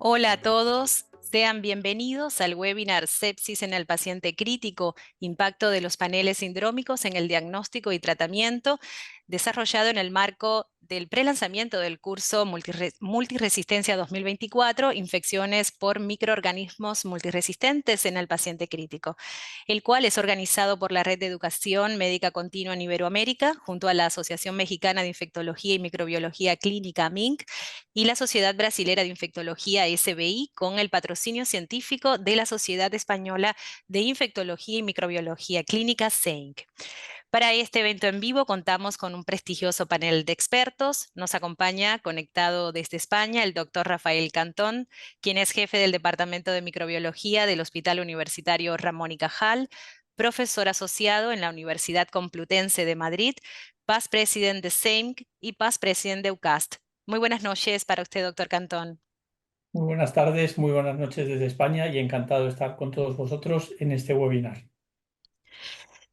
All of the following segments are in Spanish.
Hola a todos, sean bienvenidos al webinar Sepsis en el paciente crítico, impacto de los paneles sindrómicos en el diagnóstico y tratamiento, desarrollado en el marco del prelanzamiento del curso Multiresistencia 2024, infecciones por microorganismos multiresistentes en el paciente crítico, el cual es organizado por la Red de Educación Médica Continua en Iberoamérica, junto a la Asociación Mexicana de Infectología y Microbiología Clínica, MINC, y la Sociedad Brasilera de Infectología, SBI, con el patrocinio científico de la Sociedad Española de Infectología y Microbiología Clínica, SEINC. Para este evento en vivo contamos con un prestigioso panel de expertos. Nos acompaña, conectado desde España, el doctor Rafael Cantón, quien es jefe del Departamento de Microbiología del Hospital Universitario Ramón y Cajal, profesor asociado en la Universidad Complutense de Madrid, past president de SEINC y past president de UCAST. Muy buenas noches para usted, doctor Cantón. Muy buenas tardes, muy buenas noches desde España y encantado de estar con todos vosotros en este webinar.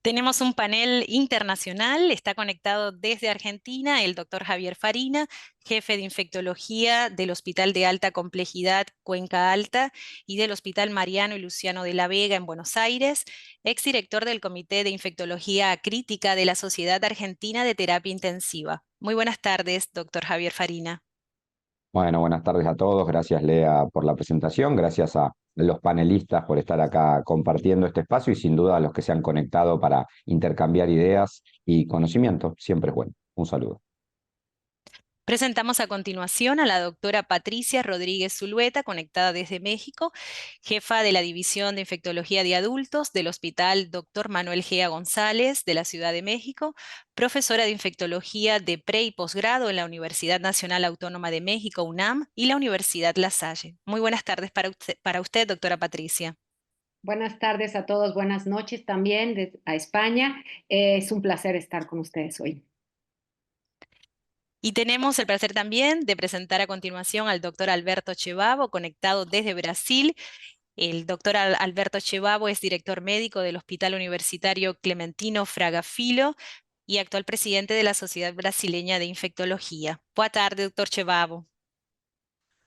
Tenemos un panel internacional, está conectado desde Argentina el doctor Javier Farina, jefe de infectología del Hospital de Alta Complejidad Cuenca Alta y del Hospital Mariano y Luciano de la Vega en Buenos Aires, exdirector del Comité de Infectología Crítica de la Sociedad Argentina de Terapia Intensiva. Muy buenas tardes, doctor Javier Farina. Bueno, buenas tardes a todos. Gracias, Lea, por la presentación. Gracias a los panelistas por estar acá compartiendo este espacio y sin duda a los que se han conectado para intercambiar ideas y conocimiento. Siempre es bueno. Un saludo. Presentamos a continuación a la doctora Patricia Rodríguez Zulueta, conectada desde México, jefa de la División de Infectología de Adultos del Hospital Dr. Manuel Gea González de la Ciudad de México, profesora de Infectología de pre y posgrado en la Universidad Nacional Autónoma de México, UNAM, y la Universidad La Salle. Muy buenas tardes para usted, doctora Patricia. Buenas tardes a todos, buenas noches también a España. Es un placer estar con ustedes hoy. Y tenemos el placer también de presentar a continuación al doctor Alberto Chevavo, conectado desde Brasil. El doctor Alberto Chevavo es director médico del Hospital Universitario Clementino Fraga Filho y actual presidente de la Sociedad Brasileña de Infectología. Buenas tardes, doctor Chevavo.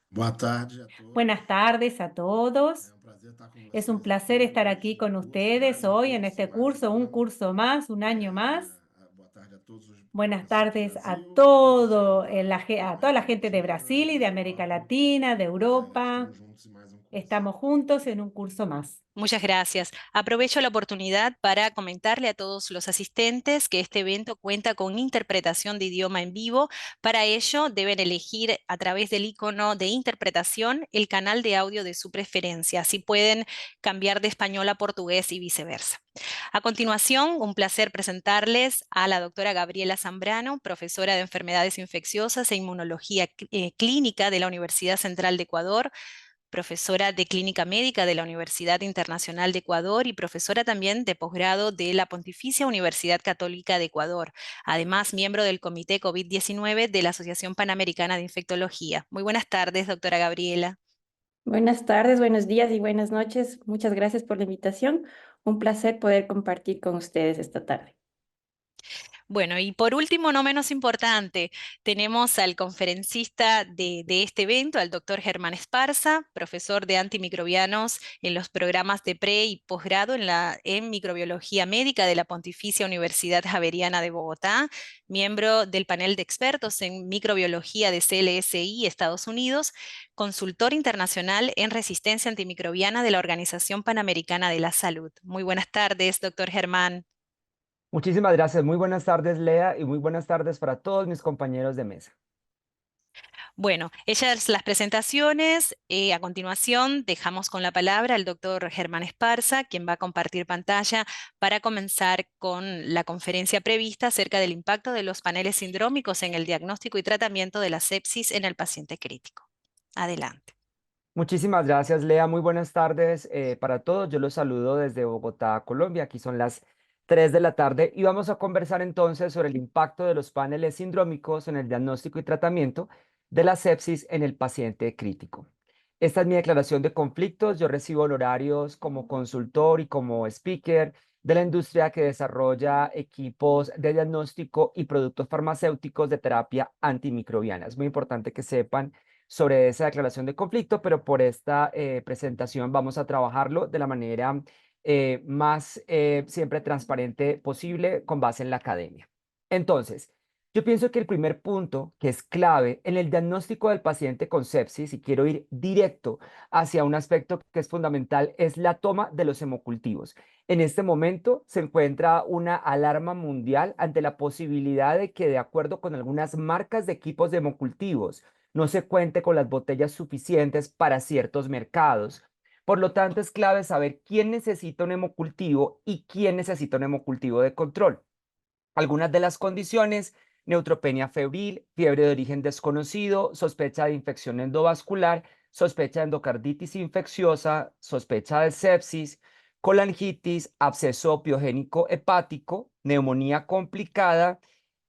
Boa tarde a todos. Buenas tardes a É todos. um prazer estar com Es un vocês placer aqui estar hoje aquí no con curso, ustedes mais um hoy en curso, este mais um curso, un ano. curso más, un año más. Boa tarde a todos os Buenas pacientes tardes a Brasil, a todos os todo, da a toda la América gente de Latina Brasil y e de da América Europa. Latina, de Estamos Europa. juntos em mais um curso. Estamos juntos en un curso más. Muchas gracias. Aprovecho la oportunidad para comentarle a todos los asistentes que este evento cuenta con interpretación de idioma en vivo. Para ello, deben elegir a través del icono de interpretación el canal de audio de su preferencia. Así pueden cambiar de español a portugués y viceversa. A continuación, un placer presentarles a la doctora Gabriela Zambrano, profesora de Enfermedades Infecciosas e Inmunología Clínica de la Universidad Central de Ecuador, profesora de Clínica Médica de la Universidad Internacional de Ecuador y profesora también de posgrado de la Pontificia Universidad Católica de Ecuador. Además, miembro del Comité COVID-19 de la Asociación Panamericana de Infectología. Muy buenas tardes, doctora Gabriela. Buenas tardes, buenos días y buenas noches. Muchas gracias por la invitación. Un placer poder compartir con ustedes esta tarde. Bueno, y por último, no menos importante, tenemos al conferencista de este evento, al doctor Germán Esparza, profesor de antimicrobianos en los programas de pre y posgrado en microbiología médica de la Pontificia Universidad Javeriana de Bogotá, miembro del panel de expertos en microbiología de CLSI Estados Unidos, consultor internacional en resistencia antimicrobiana de la Organización Panamericana de la Salud. Muy buenas tardes, doctor Germán. Muchísimas gracias. Muy buenas tardes, Lea, y muy buenas tardes para todos mis compañeros de mesa. Bueno, hechas las presentaciones, a continuación dejamos con la palabra al doctor Germán Esparza, quien va a compartir pantalla para comenzar con la conferencia prevista acerca del impacto de los paneles sindrómicos en el diagnóstico y tratamiento de la sepsis en el paciente crítico. Adelante. Muchísimas gracias, Lea. Muy buenas tardes para todos. Yo los saludo desde Bogotá, Colombia. Aquí son las 3 de la tarde y vamos a conversar entonces sobre el impacto de los paneles sindrómicos en el diagnóstico y tratamiento de la sepsis en el paciente crítico. Esta es mi declaración de conflictos. Yo recibo honorarios como consultor y como speaker de la industria que desarrolla equipos de diagnóstico y productos farmacéuticos de terapia antimicrobiana. Es muy importante que sepan sobre esa declaración de conflicto, pero por esta presentación vamos a trabajarlo de la manera más siempre transparente posible con base en la academia. Entonces, yo pienso que el primer punto que es clave en el diagnóstico del paciente con sepsis, y quiero ir directo hacia un aspecto que es fundamental, es la toma de los hemocultivos. En este momento se encuentra una alarma mundial ante la posibilidad de que, de acuerdo con algunas marcas de equipos de hemocultivos, no se cuente con las botellas suficientes para ciertos mercados. Por lo tanto, es clave saber quién necesita un hemocultivo y quién necesita un hemocultivo de control. Algunas de las condiciones: neutropenia febril, fiebre de origen desconocido, sospecha de infección endovascular, sospecha de endocarditis infecciosa, sospecha de sepsis, colangitis, absceso piogénico hepático, neumonía complicada,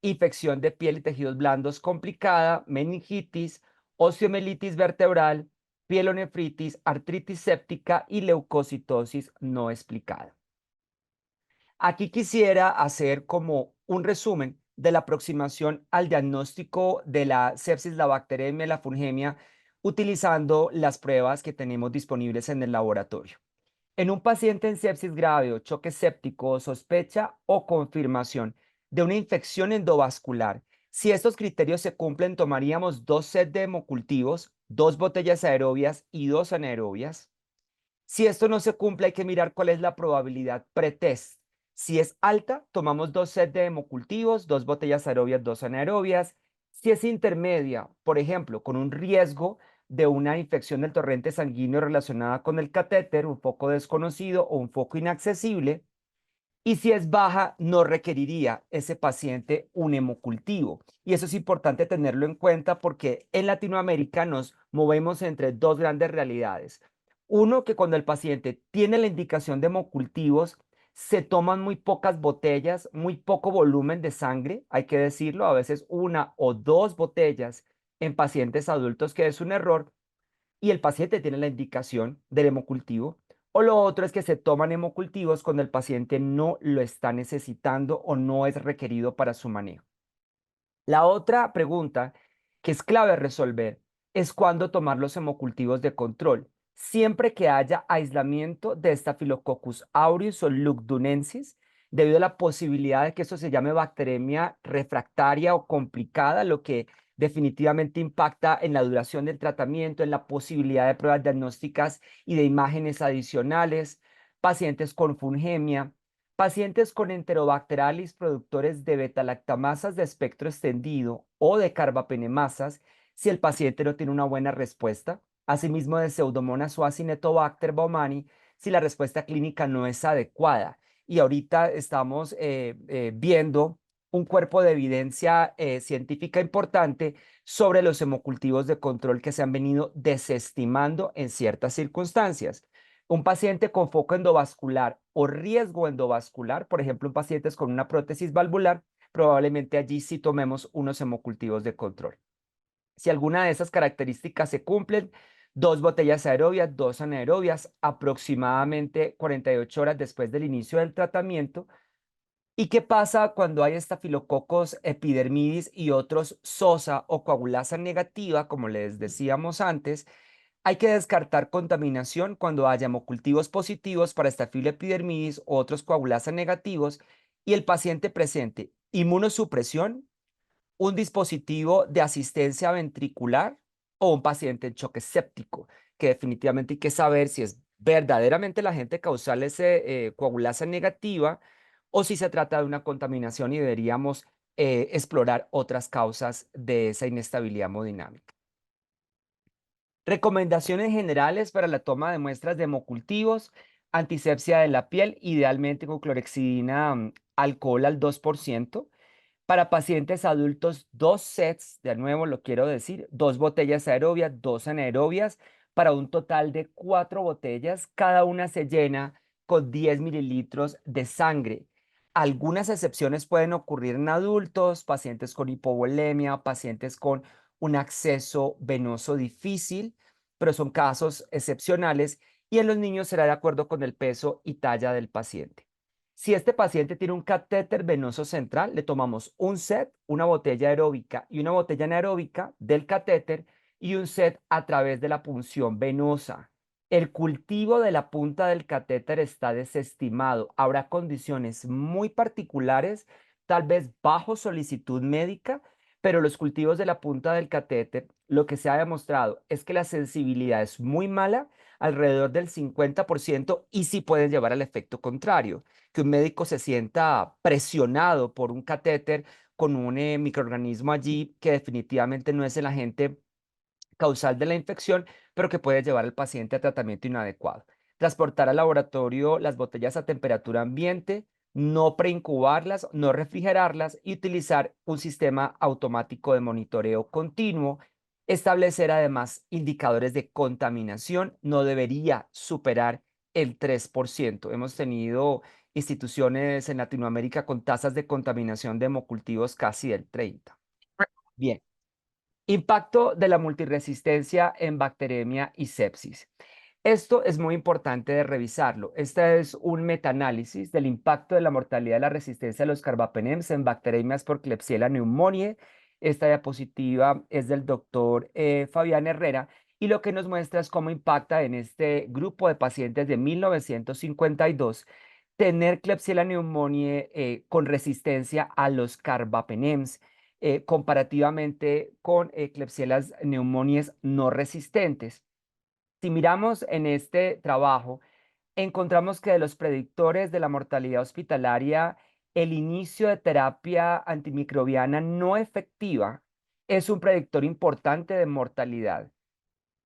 infección de piel y tejidos blandos complicada, meningitis, osteomielitis vertebral, pielonefritis, artritis séptica y leucocitosis no explicada. Aquí quisiera hacer como un resumen de la aproximación al diagnóstico de la sepsis, la bacteriemia y la fungemia utilizando las pruebas que tenemos disponibles en el laboratorio. En un paciente en sepsis grave o choque séptico, sospecha o confirmación de una infección endovascular, si estos criterios se cumplen, tomaríamos 2 sets de hemocultivos, 2 botellas aerobias y 2 anaerobias. Si esto no se cumple, hay que mirar cuál es la probabilidad pretest. Si es alta, tomamos 2 sets de hemocultivos, 2 botellas aerobias, 2 anaerobias. Si es intermedia, por ejemplo, con un riesgo de una infección del torrente sanguíneo relacionada con el catéter, un foco desconocido o un foco inaccesible. Y si es baja, no requeriría ese paciente un hemocultivo. Y eso es importante tenerlo en cuenta porque en Latinoamérica nos movemos entre 2 grandes realidades. Uno, que cuando el paciente tiene la indicación de hemocultivos, se toman muy pocas botellas, muy poco volumen de sangre, hay que decirlo, a veces 1 o 2 botellas en pacientes adultos, que es un error, y el paciente tiene la indicación del hemocultivo. O lo otro es que se toman hemocultivos cuando el paciente no lo está necesitando o no es requerido para su manejo. La otra pregunta que es clave resolver es cuándo tomar los hemocultivos de control, siempre que haya aislamiento de Staphylococcus aureus o lugdunensis, debido a la posibilidad de que eso se llame bacteremia refractaria o complicada, lo que definitivamente impacta en la duración del tratamiento, en la posibilidad de pruebas diagnósticas y de imágenes adicionales, pacientes con fungemia, pacientes con enterobacterialis productores de beta-lactamasas de espectro extendido o de carbapenemasas, si el paciente no tiene una buena respuesta, asimismo de Pseudomonas o Acinetobacter baumannii, si la respuesta clínica no es adecuada. Y ahorita estamos viendo un cuerpo de evidencia científica importante sobre los hemocultivos de control que se han venido desestimando en ciertas circunstancias. Un paciente con foco endovascular o riesgo endovascular, por ejemplo, un paciente con una prótesis valvular, probablemente allí sí tomemos unos hemocultivos de control. Si alguna de esas características se cumplen, 2 botellas aerobias, 2 anaerobias, aproximadamente 48 horas después del inicio del tratamiento. ¿Y qué pasa cuando hay Staphylococcus epidermidis y otros SOSA o coagulasa negativa, como les decíamos antes? Hay que descartar contaminación cuando haya hemocultivos positivos para Staphylococcus epidermidis o otros coagulasa negativos y el paciente presente inmunosupresión, un dispositivo de asistencia ventricular o un paciente en choque séptico, que definitivamente hay que saber si es verdaderamente la agente causal ese coagulasa negativa o si se trata de una contaminación y deberíamos explorar otras causas de esa inestabilidad hemodinámica. Recomendaciones generales para la toma de muestras de hemocultivos: antisepsia de la piel, idealmente con clorexidina, alcohol al 2%. Para pacientes adultos, 2 sets, de nuevo lo quiero decir, 2 botellas aerobias, 2 anaerobias, para un total de 4 botellas. Cada una se llena con 10 mililitros de sangre. Algunas excepciones pueden ocurrir en adultos, pacientes con hipovolemia, pacientes con un acceso venoso difícil, pero son casos excepcionales, y en los niños será de acuerdo con el peso y talla del paciente. Si este paciente tiene un catéter venoso central, le tomamos un set, una botella aeróbica y una botella anaeróbica del catéter, y un set a través de la punción venosa. El cultivo de la punta del catéter está desestimado. Habrá condiciones muy particulares, tal vez bajo solicitud médica, pero los cultivos de la punta del catéter, lo que se ha demostrado es que la sensibilidad es muy mala, alrededor del 50%, y sí pueden llevar al efecto contrario, que un médico se sienta presionado por un catéter con un microorganismo allí que definitivamente no es el agente causal de la infección, pero que puede llevar al paciente a tratamiento inadecuado. Transportar al laboratorio las botellas a temperatura ambiente, no preincubarlas, no refrigerarlas y utilizar un sistema automático de monitoreo continuo. Establecer además indicadores de contaminación, no debería superar el 3%. Hemos tenido instituciones en Latinoamérica con tasas de contaminación de hemocultivos casi del 30%. Bien. Impacto de la multiresistencia en bacteremia y sepsis. Esto es muy importante de revisarlo. Este es un metaanálisis del impacto de la mortalidad de la resistencia a los carbapenems en bacteremias por Klebsiella pneumoniae. Esta diapositiva es del doctor Fabián Herrera y lo que nos muestra es cómo impacta en este grupo de pacientes de 1952 tener Klebsiella pneumoniae con resistencia a los carbapenems comparativamente con Klebsiella pneumoniae no resistentes. Si miramos en este trabajo, encontramos que de los predictores de la mortalidad hospitalaria, el inicio de terapia antimicrobiana no efectiva es un predictor importante de mortalidad.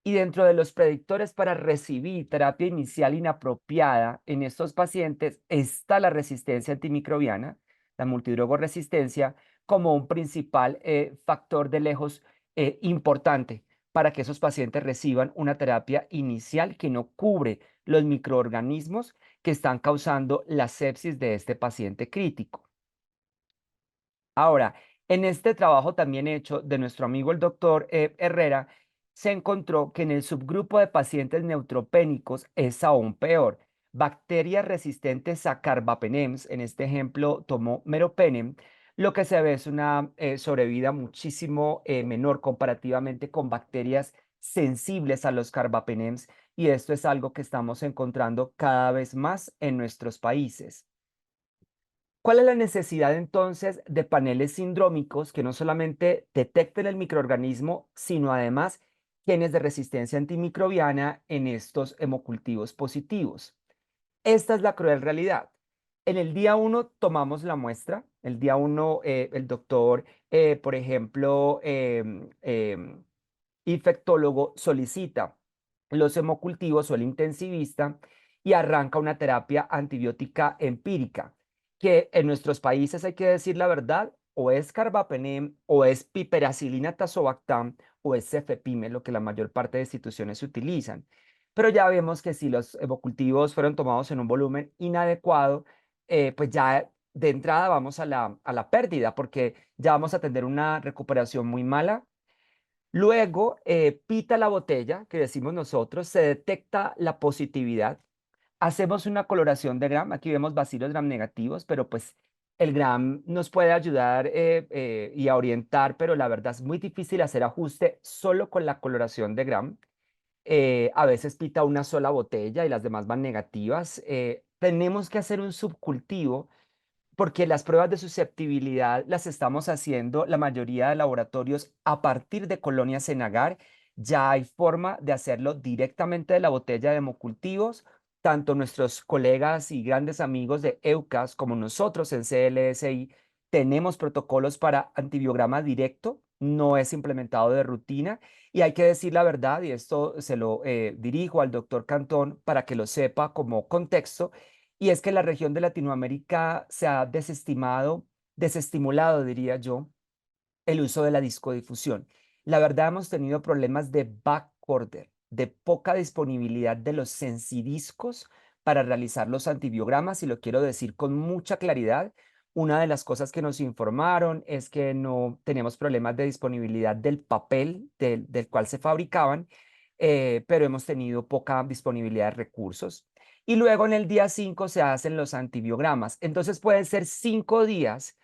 Y dentro de los predictores para recibir terapia inicial inapropiada en estos pacientes está la resistencia antimicrobiana, la multidrogoresistencia, como un principal factor de lejos importante para que esos pacientes reciban una terapia inicial que no cubre los microorganismos que están causando la sepsis de este paciente crítico. Ahora, en este trabajo también hecho de nuestro amigo el doctor Herrera, se encontró que en el subgrupo de pacientes neutropénicos es aún peor. Bacterias resistentes a carbapenems, en este ejemplo tomó meropenem, lo que se ve es una sobrevida muchísimo menor comparativamente con bacterias sensibles a los carbapenems, y esto es algo que estamos encontrando cada vez más en nuestros países. ¿Cuál es la necesidad entonces de paneles sindrómicos que no solamente detecten el microorganismo, sino además genes de resistencia antimicrobiana en estos hemocultivos positivos? Esta es la cruel realidad. En el día 1 tomamos la muestra. El día 1 el doctor, por ejemplo, infectólogo solicita los hemocultivos o el intensivista y arranca una terapia antibiótica empírica, que en nuestros países, hay que decir la verdad, o es carbapenem, o es piperacilina tazobactam, o es cefepime, lo que la mayor parte de instituciones utilizan. Pero ya vemos que si los hemocultivos fueron tomados en un volumen inadecuado, pues ya de entrada vamos a la pérdida, porque ya vamos a tener una recuperación muy mala. Luego, pita la botella, que decimos nosotros, se detecta la positividad. Hacemos una coloración de Gram. Aquí vemos bacilos Gram negativos, pero pues el Gram nos puede ayudar y a orientar, pero la verdad es muy difícil hacer ajuste solo con la coloración de Gram. A veces pita una sola botella y las demás van negativas. Tenemos que hacer un subcultivo porque las pruebas de susceptibilidad las estamos haciendo la mayoría de laboratorios a partir de colonias en agar. Ya hay forma de hacerlo directamente de la botella de hemocultivos. Tanto nuestros colegas y grandes amigos de EUCAS como nosotros en CLSI tenemos protocolos para antibiograma directo, no es implementado de rutina. Y hay que decir la verdad, y esto se lo dirijo al doctor Cantón para que lo sepa como contexto, y es que la región de Latinoamérica se ha desestimulado, diría yo, el uso de la discodifusión. La verdad, hemos tenido problemas de backorder, de poca disponibilidad de los sensidiscos para realizar los antibiogramas, y lo quiero decir con mucha claridad. Una de las cosas que nos informaron es que no teníamos problemas de disponibilidad del papel del cual se fabricaban, pero hemos tenido poca disponibilidad de recursos. Y luego en el día 5 se hacen los antibiogramas. Entonces pueden ser 5 días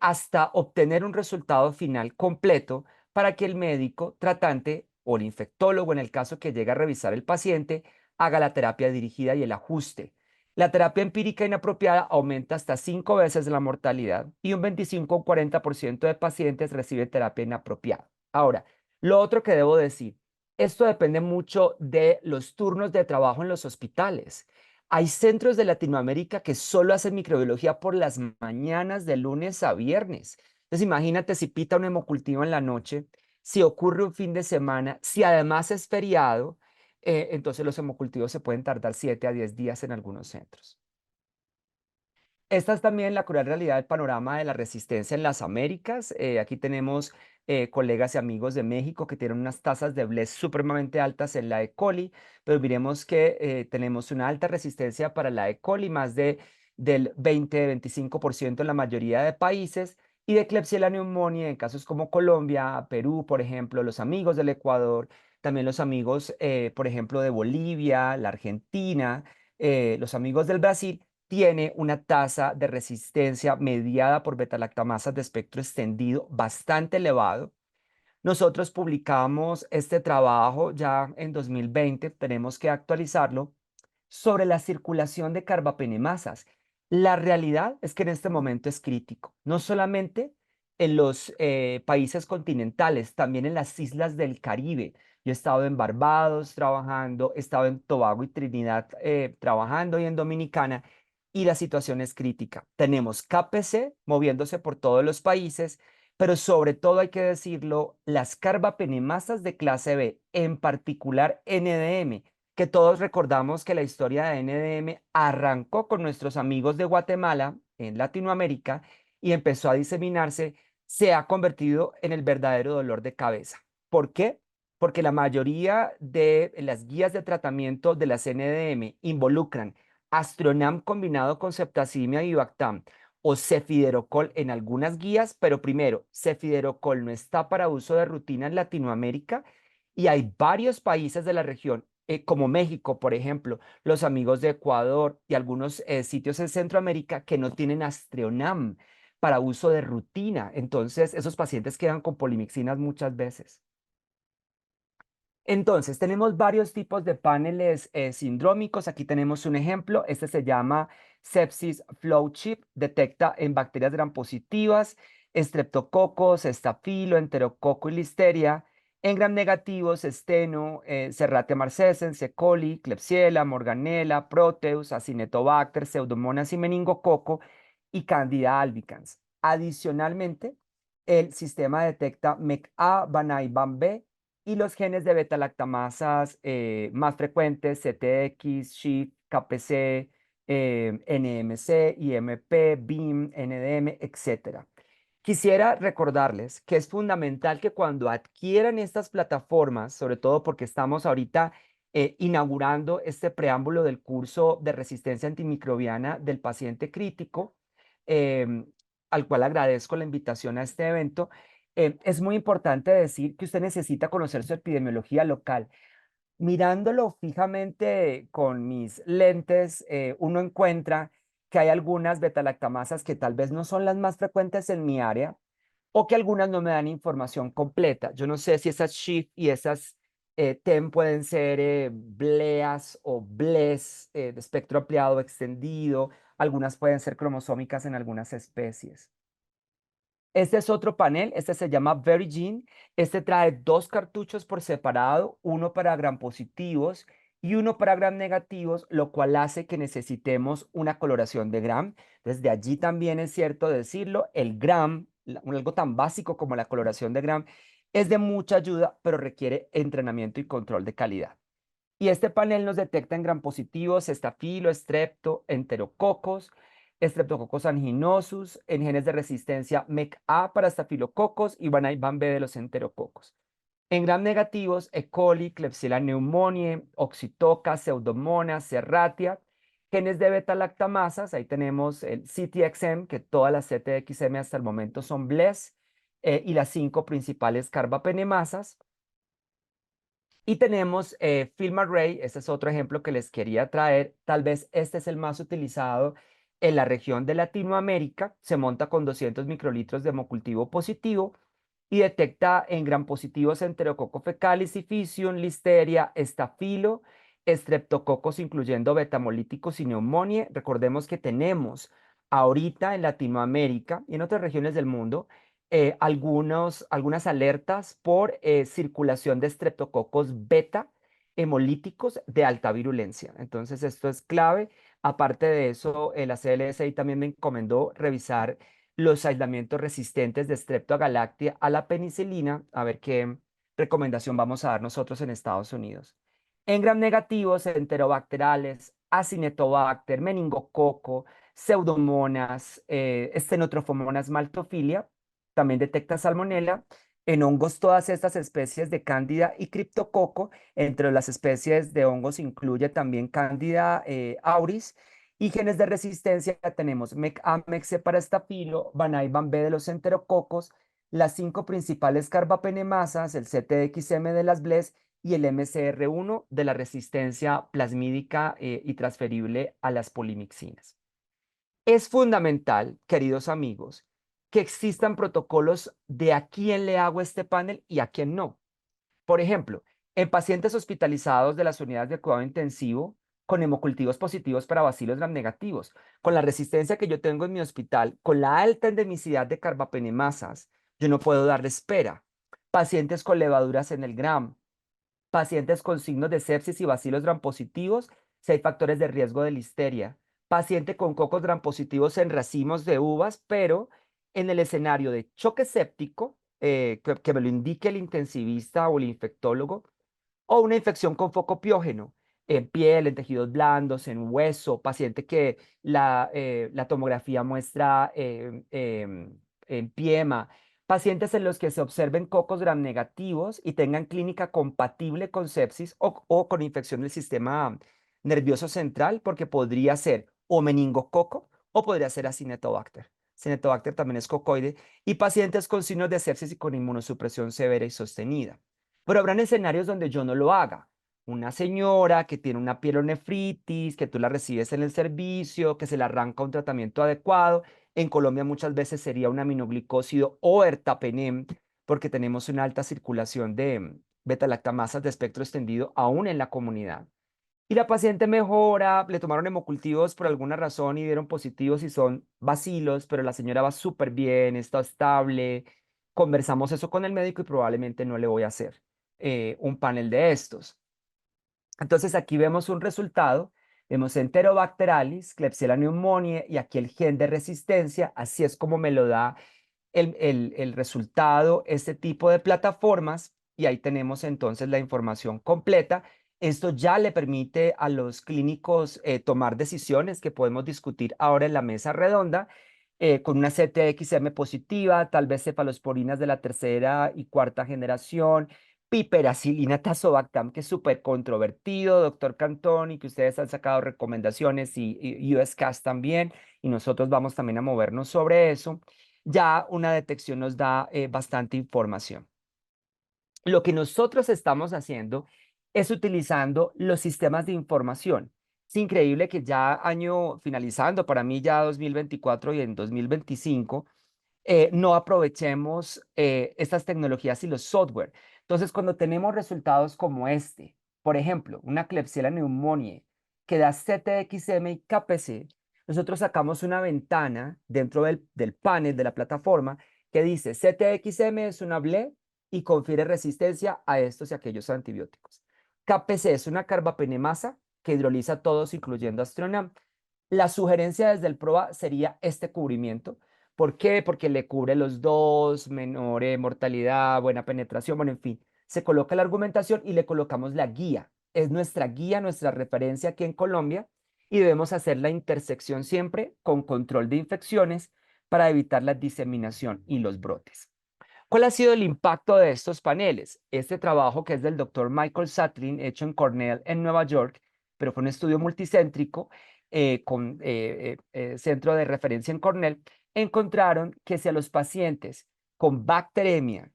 hasta obtener un resultado final completo para que el médico tratante o el infectólogo, en el caso que llegue a revisar el paciente, haga la terapia dirigida y el ajuste. La terapia empírica inapropiada aumenta hasta 5 veces la mortalidad y un 25 o 40% de pacientes recibe terapia inapropiada. Ahora, lo otro que debo decir, esto depende mucho de los turnos de trabajo en los hospitales. Hay centros de Latinoamérica que solo hacen microbiología por las mañanas de lunes a viernes. Entonces imagínate si pita un hemocultivo en la noche, si ocurre un fin de semana, si además es feriado, entonces los hemocultivos se pueden tardar 7 a 10 días en algunos centros. Esta es también la cruel realidad del panorama de la resistencia en las Américas. Aquí tenemos colegas y amigos de México que tienen unas tasas de BLES supremamente altas en la E. coli, pero miremos que tenemos una alta resistencia para la E. coli, más del 20-25% en la mayoría de países, y de Klebsiella pneumoniae en casos como Colombia, Perú, por ejemplo, los amigos del Ecuador, también los amigos, por ejemplo, de Bolivia, la Argentina, los amigos del Brasil, tiene una tasa de resistencia mediada por betalactamasas de espectro extendido bastante elevado. Nosotros publicamos este trabajo ya en 2020, tenemos que actualizarlo, sobre la circulación de carbapenemasas. La realidad es que en este momento es crítico, no solamente en los países continentales, también en las islas del Caribe. Yo he estado en Barbados trabajando, he estado en Tobago y Trinidad trabajando y en Dominicana, y la situación es crítica. Tenemos KPC moviéndose por todos los países, pero sobre todo hay que decirlo, las carbapenemasas de clase B, en particular NDM, que todos recordamos que la historia de NDM arrancó con nuestros amigos de Guatemala en Latinoamérica y empezó a diseminarse, se ha convertido en el verdadero dolor de cabeza. ¿Por qué? Porque la mayoría de las guías de tratamiento de las NDM involucran Astronam combinado con ceftazimia y Vivactam o cefiderocol en algunas guías, pero primero, cefiderocol no está para uso de rutina en Latinoamérica y hay varios países de la región, como México, por ejemplo, los amigos de Ecuador y algunos sitios en Centroamérica que no tienen Astronam para uso de rutina. Entonces, esos pacientes quedan con polimixinas muchas veces. Entonces, tenemos varios tipos de paneles sindrómicos. Aquí tenemos un ejemplo. Este se llama Sepsis Flow Chip. Detecta en bacterias gram positivas, estreptococos, estafilo, enterococo y listeria. En gram negativos, esteno, Serratia marcescens, E. coli, Klebsiella, Morganella, Proteus, Acinetobacter, Pseudomonas y meningococo y Candida albicans. Adicionalmente, el sistema detecta MECA, BANA y BAM-B, y los genes de beta-lactamasas más frecuentes, CTX, SHIF, KPC, NMC, IMP, BIM, NDM, etc. Quisiera recordarles que es fundamental que cuando adquieran estas plataformas, sobre todo porque estamos ahorita inaugurando este preámbulo del curso de resistencia antimicrobiana del paciente crítico, al cual agradezco la invitación a este evento. Es muy importante decir que usted necesita conocer su epidemiología local. Mirándolo fijamente con mis lentes, uno encuentra que hay algunas betalactamasas que tal vez no son las más frecuentes en mi área o que algunas no me dan información completa. Yo no sé si esas SHIF y esas TEM pueden ser BLEAS o BLES de espectro ampliado o extendido. Algunas pueden ser cromosómicas en algunas especies. Este es otro panel, este se llama VeriGene. Este trae 2 cartuchos por separado, uno para gram positivos y uno para gram negativos, lo cual hace que necesitemos una coloración de gram. Desde allí también es cierto decirlo, el gram, algo tan básico como la coloración de gram, es de mucha ayuda, pero requiere entrenamiento y control de calidad. Y este panel nos detecta en gram positivos, estafilo, estrepto, enterococos, Streptococcus anginosus, en genes de resistencia MECA para estafilococos y BAN-B de los enterococos. En gram negativos, E. coli, Klebsiella pneumoniae, Oxytoca, Pseudomonas, Serratia. Genes de beta-lactamasas, ahí tenemos el CTXM, que todas las CTXM hasta el momento son BLES, y las 5 principales carbapenemasas. Y tenemos Film Array, este es otro ejemplo que les quería traer. Tal vez este es el más utilizado en la región de Latinoamérica. Se monta con 200 microlitros de hemocultivo positivo y detecta en gram positivos Enterococcus fecalis, Difficium, Listeria, Staphylo, Streptococcus, incluyendo betamolíticos y neumonía. Recordemos que tenemos ahorita en Latinoamérica y en otras regiones del mundo algunas alertas por circulación de Streptococcus beta hemolíticos de alta virulencia. Entonces, esto es clave. Aparte de eso, la CLSI también me encomendó revisar los aislamientos resistentes de Streptogalactia a la penicilina, a ver qué recomendación vamos a dar nosotros en Estados Unidos. En gram negativos, enterobacterales, Acinetobacter, meningococo, pseudomonas, Stenotrophmonas maltophilia, también detecta salmonela. En hongos, todas estas especies de Cándida y Criptococo, entre las especies de hongos incluye también Cándida auris, y genes de resistencia tenemos MEC-A, MEC-C para estafilo, Van-A y Van-B de los enterococos, las 5 principales carbapenemasas, el CTXM de las BLES y el MCR1 de la resistencia plasmídica y transferible a las polimixinas. Es fundamental, queridos amigos, que existan protocolos de a quién le hago este panel y a quién no. Por ejemplo, en pacientes hospitalizados de las unidades de cuidado intensivo con hemocultivos positivos para bacilos gram negativos, con la resistencia que yo tengo en mi hospital, con la alta endemicidad de carbapenemasas, yo no puedo darle espera. Pacientes con levaduras en el gram, pacientes con signos de sepsis y bacilos gram positivos, si hay factores de riesgo de listeria, paciente con cocos gram positivos en racimos de uvas, pero en el escenario de choque séptico, que me lo indique el intensivista o el infectólogo, o una infección con foco piógeno en piel, en tejidos blandos, en hueso, paciente que la tomografía muestra empiema, pacientes en los que se observen cocos gram negativos y tengan clínica compatible con sepsis o con infección del sistema nervioso central, porque podría ser o meningococo o podría ser Acinetobacter. Acinetobacter también es cocoide, y pacientes con signos de sepsis y con inmunosupresión severa y sostenida. Pero habrán escenarios donde yo no lo haga. Una señora que tiene una pielonefritis, que tú la recibes en el servicio, que se le arranca un tratamiento adecuado. En Colombia muchas veces sería un aminoglicósido o ertapenem, porque tenemos una alta circulación de beta-lactamasas de espectro extendido aún en la comunidad. Y la paciente mejora, le tomaron hemocultivos por alguna razón y dieron positivos y son bacilos, pero la señora va súper bien, está estable. Conversamos eso con el médico y probablemente no le voy a hacer un panel de estos. Entonces aquí vemos un resultado, vemos Enterobacteralis, Klebsiella pneumoniae y aquí el gen de resistencia. Así es como me lo da el resultado, este tipo de plataformas, y ahí tenemos entonces la información completa. Esto ya le permite a los clínicos tomar decisiones que podemos discutir ahora en la mesa redonda, con una CTXM positiva, tal vez cefalosporinas de la tercera y cuarta generación, piperacilina tazobactam, que es súper controvertido, doctor Cantón, y que ustedes han sacado recomendaciones, y USCAS también, y nosotros vamos también a movernos sobre eso. Ya una detección nos da bastante información. Lo que nosotros estamos haciendo es utilizando los sistemas de información. Es increíble que ya año finalizando, para mí ya 2024 y en 2025, no aprovechemos estas tecnologías y los software. Entonces, cuando tenemos resultados como este, por ejemplo, una Klebsiella pneumoniae que da CTXM y KPC, nosotros sacamos una ventana dentro del panel de la plataforma que dice CTXM es una BLE y confiere resistencia a estos y aquellos antibióticos. KPC es una carbapenemasa que hidroliza todos, incluyendo Astronam. La sugerencia desde el PROA sería este cubrimiento. ¿Por qué? Porque le cubre los dos, menor mortalidad, buena penetración, bueno, en fin. Se coloca la argumentación y le colocamos la guía. Es nuestra guía, nuestra referencia aquí en Colombia, y debemos hacer la intersección siempre con control de infecciones para evitar la diseminación y los brotes. ¿Cuál ha sido el impacto de estos paneles? Este trabajo, que es del doctor Michael Satlin, hecho en Cornell en Nueva York, pero fue un estudio multicéntrico con centro de referencia en Cornell, encontraron que si a los pacientes con bacteremia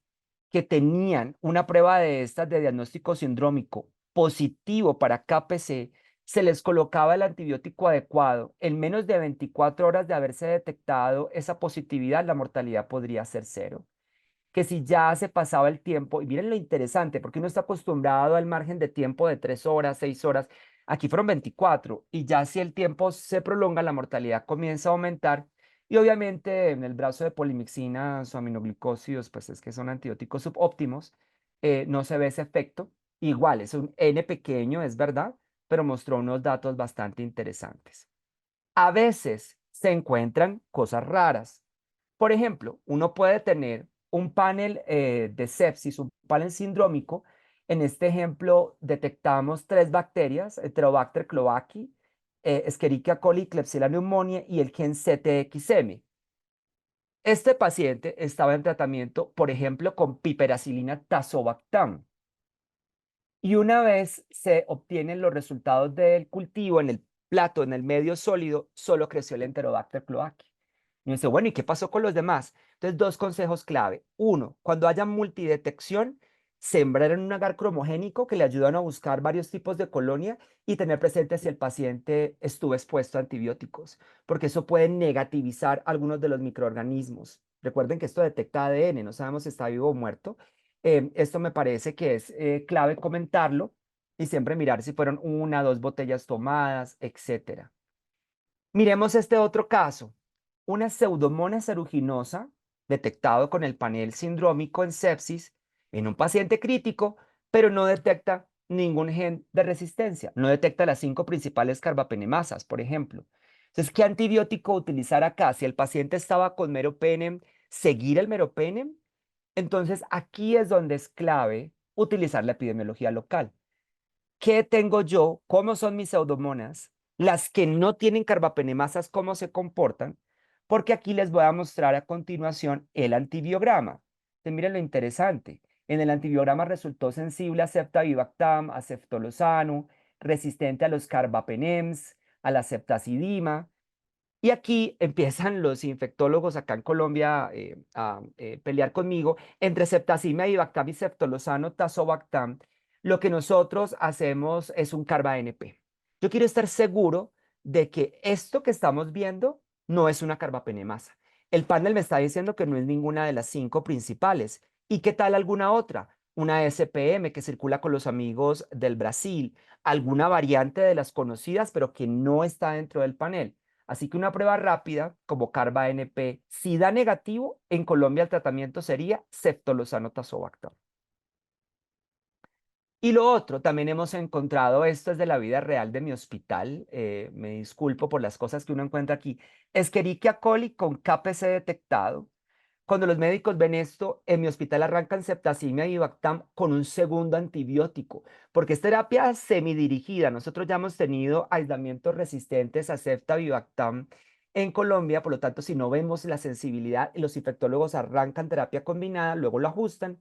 que tenían una prueba de estas de diagnóstico sindrómico positivo para KPC, se les colocaba el antibiótico adecuado, en menos de 24 horas de haberse detectado esa positividad, la mortalidad podría ser 0. que si ya se pasaba el tiempo, y miren lo interesante, porque uno está acostumbrado al margen de tiempo de 3 horas, 6 horas, aquí fueron 24, y ya si el tiempo se prolonga, la mortalidad comienza a aumentar, y obviamente en el brazo de polimixina, su aminoglicósidos, pues es que son antibióticos subóptimos, no se ve ese efecto. Igual, es un N pequeño, es verdad, pero mostró unos datos bastante interesantes. A veces se encuentran cosas raras. Por ejemplo, uno puede tener un panel de sepsis, un panel sindrómico. En este ejemplo detectamos 3 bacterias, Enterobacter cloaci, Escherichia coli, Klebsiella pneumoniae y el gen CTXM. Este paciente estaba en tratamiento, por ejemplo, con piperacilina tazobactam. Y una vez se obtienen los resultados del cultivo en el plato, en el medio sólido, solo creció el Enterobacter cloaci. Y uno dice, bueno, ¿y qué pasó con los demás? Entonces, 2 consejos clave. Uno, cuando haya multidetección, sembrar en un agar cromogénico que le ayudan a buscar varios tipos de colonia y tener presente si el paciente estuvo expuesto a antibióticos, porque eso puede negativizar algunos de los microorganismos. Recuerden que esto detecta ADN, no sabemos si está vivo o muerto. Esto me parece que es clave comentarlo y siempre mirar si fueron 1, 2 botellas tomadas, etcétera. Miremos este otro caso. Una Pseudomonas aeruginosa detectado con el panel sindrómico en sepsis en un paciente crítico, pero no detecta ningún gen de resistencia. No detecta las 5 principales carbapenemasas, por ejemplo. Entonces, ¿qué antibiótico utilizar acá? Si el paciente estaba con meropenem, seguir el meropenem. Entonces, aquí es donde es clave utilizar la epidemiología local. ¿Qué tengo yo? ¿Cómo son mis pseudomonas? Las que no tienen carbapenemasas, ¿cómo se comportan? Porque aquí les voy a mostrar a continuación el antibiograma. Entonces, miren lo interesante. En el antibiograma resultó sensible a ceftabivactam, a ceftolozano, resistente a los carbapenems, a la ceftazidima. Y aquí empiezan los infectólogos acá en Colombia a pelear conmigo entre ceftazimia, avibactam y ceftolozano, tazobactam. Lo que nosotros hacemos es un carba-NP. Yo quiero estar seguro de que esto que estamos viendo no es una carbapenemasa. El panel me está diciendo que no es ninguna de las 5 principales. ¿Y qué tal alguna otra? Una SPM que circula con los amigos del Brasil, alguna variante de las conocidas, pero que no está dentro del panel. Así que una prueba rápida, como carba-NP, si da negativo, en Colombia el tratamiento sería ceftolozano tazobactam. Y lo otro, también hemos encontrado, esto es de la vida real de mi hospital, me disculpo por las cosas que uno encuentra aquí, Escherichia coli con KPC detectado. Cuando los médicos ven esto, en mi hospital arrancan ceftazimia y avibactam con un segundo antibiótico, porque es terapia semidirigida. Nosotros ya hemos tenido aislamientos resistentes a ceftabivactam en Colombia, por lo tanto, si no vemos la sensibilidad, los infectólogos arrancan terapia combinada, luego lo ajustan.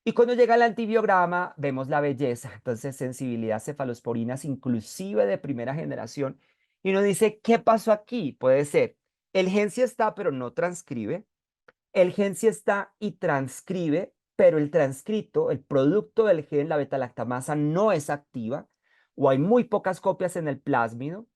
Y cuando llega el antibiograma, vemos la belleza. Entonces, sensibilidad a cefalosporinas, inclusive de primera generación. Y uno dice, ¿qué pasó aquí? Puede ser, el gen sí está, pero no transcribe. El gen sí está y transcribe, pero el transcrito, el producto del gen, la beta-lactamasa, no es activa, o hay muy pocas copias en el plásmido,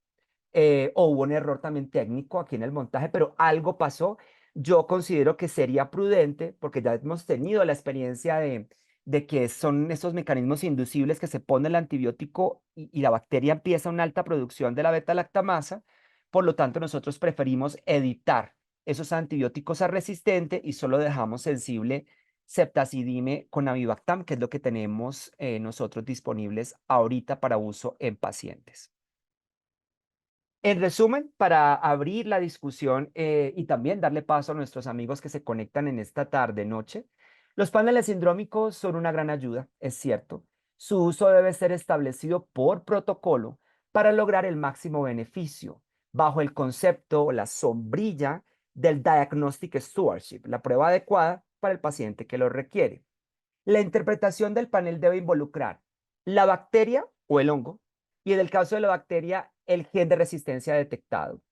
o hubo un error también técnico aquí en el montaje, pero algo pasó. Yo considero que sería prudente, porque ya hemos tenido la experiencia de que son esos mecanismos inducibles que se pone el antibiótico y la bacteria empieza una alta producción de la beta-lactamasa. Por lo tanto, nosotros preferimos editar esos antibióticos a resistente y solo dejamos sensible ceftazidime con avibactam, que es lo que tenemos nosotros disponibles ahorita para uso en pacientes. En resumen, para abrir la discusión y también darle paso a nuestros amigos que se conectan en esta tarde-noche, los paneles sindrómicos son una gran ayuda, es cierto. Su uso debe ser establecido por protocolo para lograr el máximo beneficio, bajo el concepto o la sombrilla del Diagnostic Stewardship, la prueba adecuada para el paciente que lo requiere. La interpretación del panel debe involucrar la bacteria o el hongo, y en el caso de la bacteria, el gen de resistencia detectado.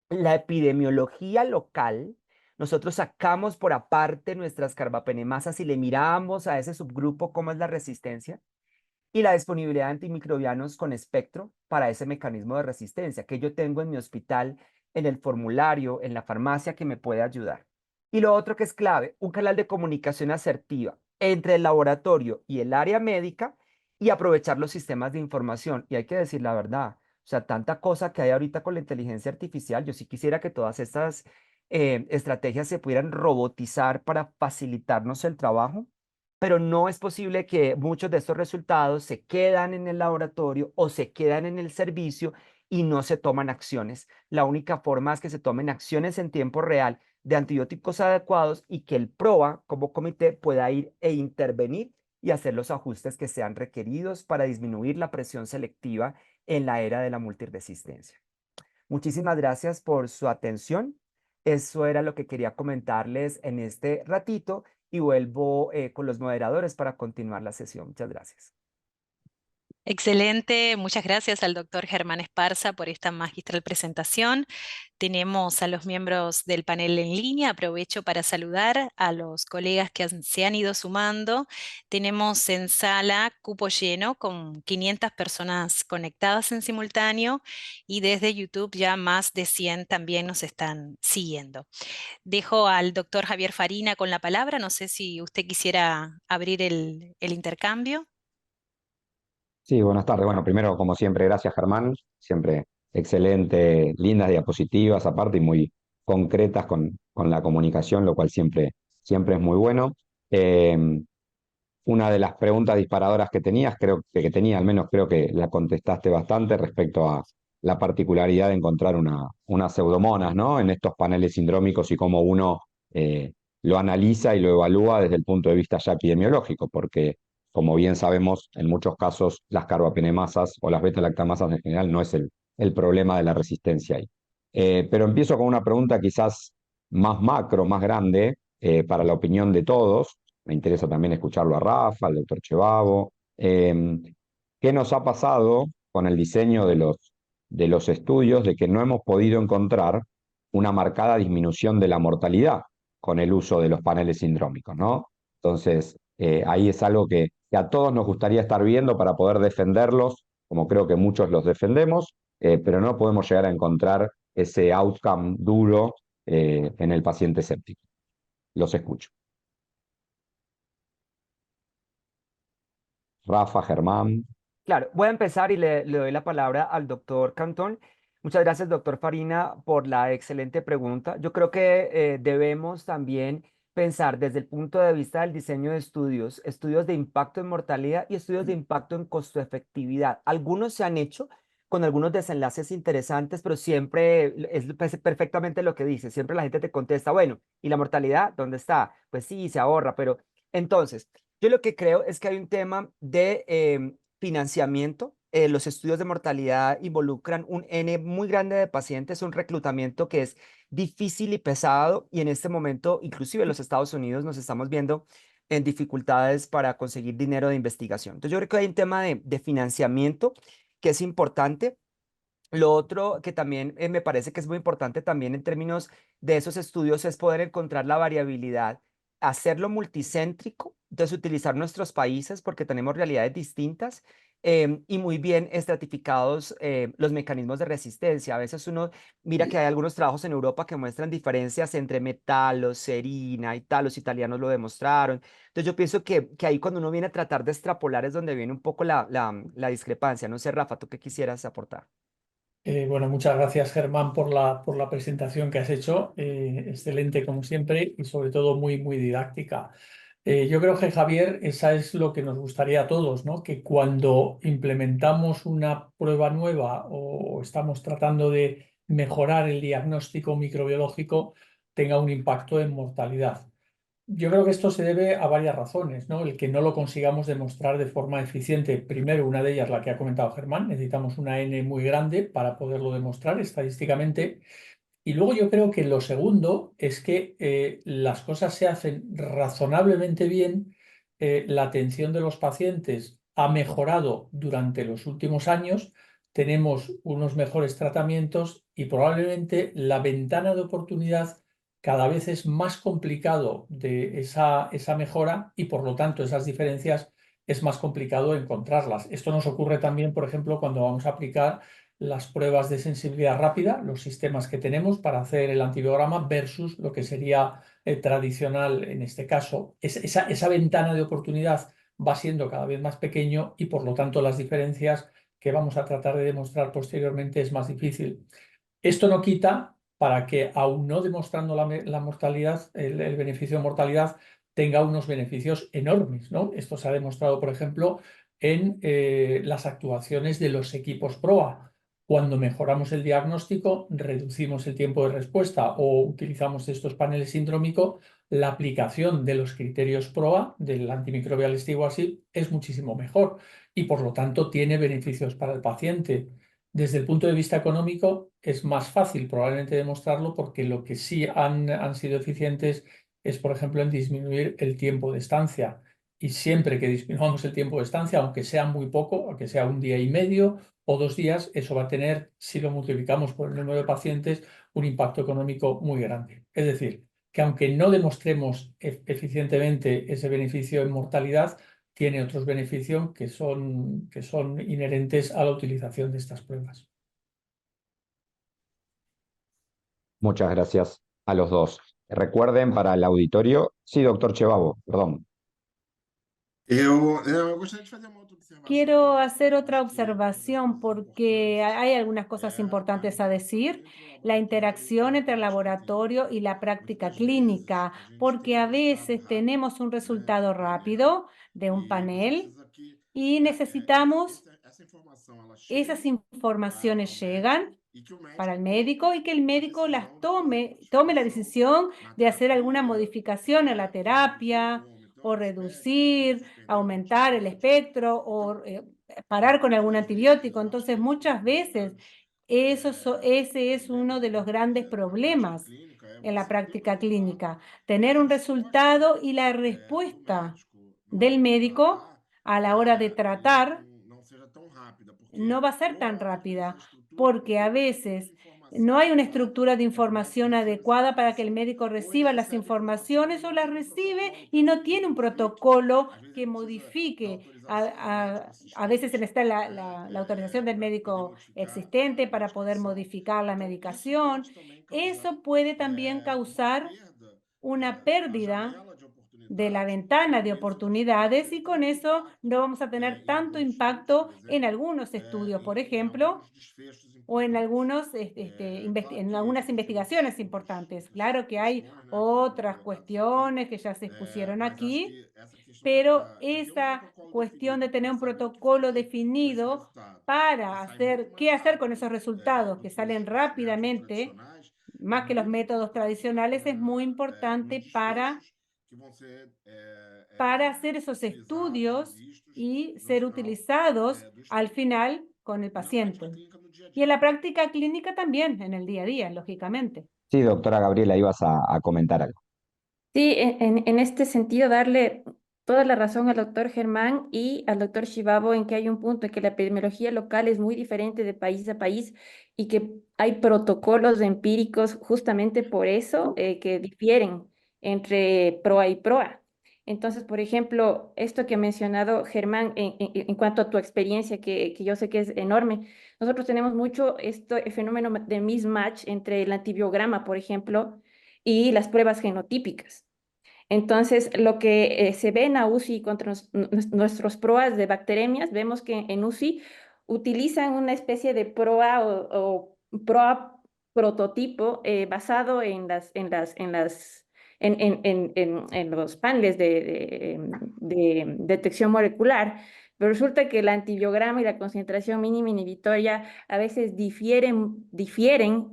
La epidemiología local, nosotros sacamos por aparte nuestras carbapenemasas y le miramos a ese subgrupo cómo es la resistencia, y la disponibilidad de antimicrobianos con espectro para ese mecanismo de resistencia que yo tengo en mi hospital, en el formulario, en la farmacia que me puede ayudar. Y lo otro que es clave, un canal de comunicación asertiva entre el laboratorio y el área médica y aprovechar los sistemas de información. Y hay que decir la verdad, o sea, tanta cosa que hay ahorita con la inteligencia artificial, yo sí quisiera que todas estas estrategias se pudieran robotizar para facilitarnos el trabajo, pero no es posible que muchos de estos resultados se quedan en el laboratorio o se quedan en el servicio y no se toman acciones. La única forma es que se tomen acciones en tiempo real de antibióticos adecuados y que el PROA como comité pueda ir e intervenir y hacer los ajustes que sean requeridos para disminuir la presión selectiva en la era de la multiresistencia. Muchísimas gracias por su atención. Eso era lo que quería comentarles en este ratito y vuelvo con los moderadores para continuar la sesión. Muchas gracias. Excelente, muchas gracias al doctor Germán Esparza por esta magistral presentación. Tenemos a los miembros del panel en línea. Aprovecho para saludar a los colegas que se han ido sumando. Tenemos en sala cupo lleno con 500 personas conectadas en simultáneo y desde YouTube ya más de 100 también nos están siguiendo. Dejo al doctor Javier Farina con la palabra. No sé si usted quisiera abrir el intercambio. Sí, buenas tardes. Bueno, primero, como siempre, gracias Germán. Siempre excelente, lindas diapositivas aparte y muy concretas con la comunicación, lo cual siempre es muy bueno. Eh, una de las preguntas disparadoras que tenías, al menos creo que la contestaste bastante respecto a la particularidad de encontrar una pseudomonas, ¿no? En estos paneles sindrómicos y cómo uno lo analiza y lo evalúa desde el punto de vista ya epidemiológico, porque como bien sabemos, en muchos casos las carbapenemasas o las beta-lactamasas en general no es el problema de la resistencia ahí. Pero empiezo con una pregunta quizás más macro, más grande, para la opinión de todos. Me interesa también escucharlo a Rafa, al doctor Chevavo. ¿Qué nos ha pasado con el diseño de los estudios de que no hemos podido encontrar una marcada disminución de la mortalidad con el uso de los paneles sindrómicos, ¿no? Entonces, ahí es algo que a todos nos gustaría estar viendo para poder defenderlos, como creo que muchos los defendemos, pero no podemos llegar a encontrar ese outcome duro en el paciente séptico. Los escucho. Rafa, Germán. Claro, voy a empezar y le doy la palabra al doctor Cantón. Muchas gracias, doctor Farina, por la excelente pregunta. Yo creo que debemos también pensar desde el punto de vista del diseño de estudios, estudios de impacto en mortalidad y estudios de impacto en costo-efectividad. Algunos se han hecho con algunos desenlaces interesantes, pero siempre es perfectamente lo que dice. Siempre la gente te contesta, bueno, ¿y la mortalidad dónde está? Pues sí, se ahorra, pero entonces, yo lo que creo es que hay un tema de financiamiento. Los estudios de mortalidad involucran un N muy grande de pacientes, un reclutamiento que es difícil y pesado y en este momento, inclusive en los Estados Unidos, nos estamos viendo en dificultades para conseguir dinero de investigación. Entonces yo creo que hay un tema de financiamiento que es importante. Lo otro que también me parece que es muy importante también en términos de esos estudios es poder encontrar la variabilidad, hacerlo multicéntrico, entonces utilizar nuestros países porque tenemos realidades distintas y muy bien estratificados los mecanismos de resistencia. A veces uno mira que hay algunos trabajos en Europa que muestran diferencias entre metalos, serina y tal, los italianos lo demostraron. Entonces yo pienso que ahí cuando uno viene a tratar de extrapolar es donde viene un poco la discrepancia. No sé, Rafa, ¿tú qué quisieras aportar? Bueno, muchas gracias Germán por la presentación que has hecho. Excelente como siempre y sobre todo muy didáctica. Yo creo que Javier, esa es lo que nos gustaría a todos, ¿no? Que cuando implementamos una prueba nueva o estamos tratando de mejorar el diagnóstico microbiológico tenga un impacto en mortalidad. Yo creo que esto se debe a varias razones, ¿no? El que no lo consigamos demostrar de forma eficiente. Primero, una de ellas, la que ha comentado Germán, necesitamos una N muy grande para poderlo demostrar estadísticamente. Y luego yo creo que lo segundo es que las cosas se hacen razonablemente bien, la atención de los pacientes ha mejorado durante los últimos años, tenemos unos mejores tratamientos y probablemente la ventana de oportunidad cada vez es más complicado de esa mejora y por lo tanto esas diferencias es más complicado encontrarlas. Esto nos ocurre también, por ejemplo, cuando vamos a aplicar las pruebas de sensibilidad rápida, los sistemas que tenemos para hacer el antibiograma versus lo que sería tradicional en este caso. Esa ventana de oportunidad va siendo cada vez más pequeño y por lo tanto las diferencias que vamos a tratar de demostrar posteriormente es más difícil. Esto no quita para que, aún no demostrando la mortalidad, el beneficio de mortalidad, tenga unos beneficios enormes, ¿no? Esto se ha demostrado, por ejemplo, en las actuaciones de los equipos PROA. Cuando mejoramos el diagnóstico, reducimos el tiempo de respuesta o utilizamos estos paneles sindrómicos, la aplicación de los criterios PROA, del antimicrobial Stewardship, es muchísimo mejor y por lo tanto tiene beneficios para el paciente. Desde el punto de vista económico es más fácil probablemente demostrarlo porque lo que sí han sido eficientes es, por ejemplo, en disminuir el tiempo de estancia. Y siempre que disminuyamos el tiempo de estancia, aunque sea muy poco, aunque sea un día y medio o 2 días, eso va a tener, si lo multiplicamos por el número de pacientes, un impacto económico muy grande. Es decir, que aunque no demostremos eficientemente ese beneficio en mortalidad, tiene otros beneficios que son inherentes a la utilización de estas pruebas. Muchas gracias a los dos. Recuerden para el auditorio, sí, doctor Chevavo, perdón. Eu gostaria de fazer uma outra observação. Quiero hacer otra observación porque hay algunas cosas importantes a decir. La interacción entre el laboratorio y la práctica clínica, porque a veces tenemos un resultado rápido de un panel y necesitamos esas informaciones llegan para el médico y que el médico las tome la decisión de hacer alguna modificación en la terapia o reducir, aumentar el espectro o parar con algún antibiótico. Entonces, muchas veces ese es uno de los grandes problemas en la práctica clínica, tener un resultado y la respuesta del médico a la hora de tratar no va a ser tan rápida, porque a veces no hay una estructura de información adecuada para que el médico reciba las informaciones o las recibe y no tiene un protocolo que modifique. A veces está la autorización del médico existente para poder modificar la medicación. Eso puede también causar una pérdida de la ventana de oportunidades y con eso no vamos a tener tanto impacto en algunos estudios, por ejemplo, o en algunas investigaciones importantes. Claro que hay otras cuestiones que ya se expusieron aquí, pero esa cuestión de tener un protocolo definido para hacer, qué hacer con esos resultados que salen rápidamente, más que los métodos tradicionales, es muy importante para hacer esos estudios y ser utilizados al final con el paciente. Y en la práctica clínica también, en el día a día, lógicamente. Sí, doctora Gabriela, ibas a comentar algo. Sí, en este sentido, darle toda la razón al doctor Germán y al doctor Shivabo en que hay un punto en que la epidemiología local es muy diferente de país a país y que hay protocolos empíricos justamente por eso que difieren entre PROA y PROA. Entonces, por ejemplo, esto que ha mencionado Germán en cuanto a tu experiencia, que yo sé que es enorme, nosotros tenemos mucho el fenómeno de mismatch entre el antibiograma, por ejemplo, y las pruebas genotípicas. Entonces, lo que se ve en la UCI contra nuestros PROAs de bacteremias, vemos que en UCI utilizan una especie de PROA o PROA prototipo basado en los paneles de detección molecular. Pero resulta que el antibiograma y la concentración mínima inhibitoria a veces difieren,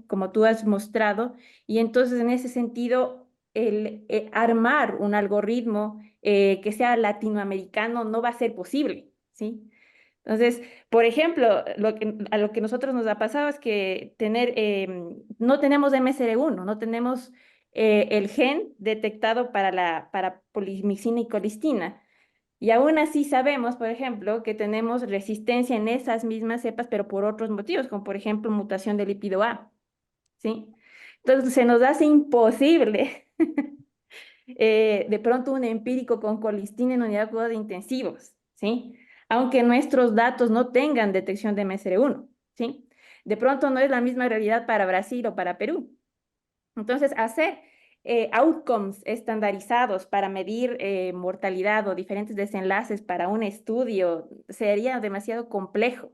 como tú has mostrado, y entonces en ese sentido el armar un algoritmo que sea latinoamericano no va a ser posible, ¿sí? Entonces, por ejemplo, a lo que nosotros nos ha pasado es que no tenemos MSR1, no tenemos el gen detectado para polimixina y colistina. Y aún así sabemos, por ejemplo, que tenemos resistencia en esas mismas cepas, pero por otros motivos, como por ejemplo mutación del lípido A, ¿sí? Entonces se nos hace imposible de pronto un empírico con colistina en unidad de cuidados intensivos, ¿sí? Aunque nuestros datos no tengan detección de MSR1, ¿sí? de pronto no es la misma realidad para Brasil o para Perú. Entonces, hacer outcomes estandarizados para medir mortalidad o diferentes desenlaces para un estudio sería demasiado complejo.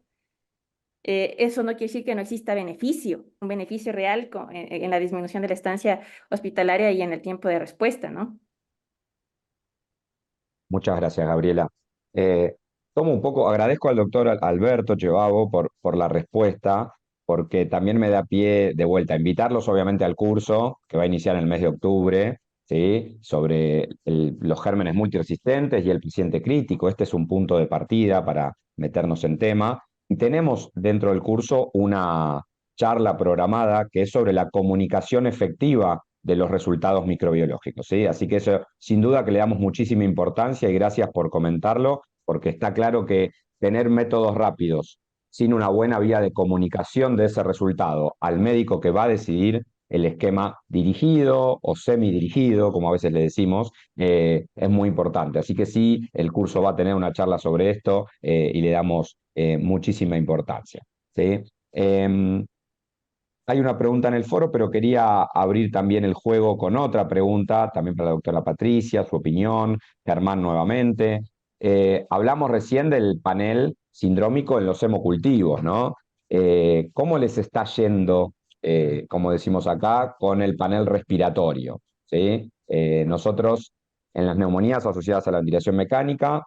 Eso no quiere decir que no exista beneficio, un beneficio real en la disminución de la estancia hospitalaria y en el tiempo de respuesta, ¿no? Muchas gracias, Gabriela. Tomo un poco, agradezco al doctor Alberto Chevavo por la respuesta, porque también me da pie de vuelta a invitarlos obviamente al curso que va a iniciar en el mes de octubre, ¿sí? Sobre los gérmenes multiresistentes y el paciente crítico. Este es un punto de partida para meternos en tema. Y tenemos dentro del curso una charla programada que es sobre la comunicación efectiva de los resultados microbiológicos, ¿sí? Así que eso, sin duda que le damos muchísima importancia y gracias por comentarlo, porque está claro que tener métodos rápidos sin una buena vía de comunicación de ese resultado al médico que va a decidir el esquema dirigido o semidirigido, como a veces le decimos, es muy importante. Así que sí, el curso va a tener una charla sobre esto y le damos muchísima importancia, ¿sí? Hay una pregunta en el foro, pero quería abrir también el juego con otra pregunta, también para la doctora Patricia, su opinión, Germán nuevamente. Hablamos recién del panel sindrómico en los hemocultivos, ¿no? ¿Cómo les está yendo, como decimos acá, con el panel respiratorio? ¿Sí? Nosotros, en las neumonías asociadas a la ventilación mecánica,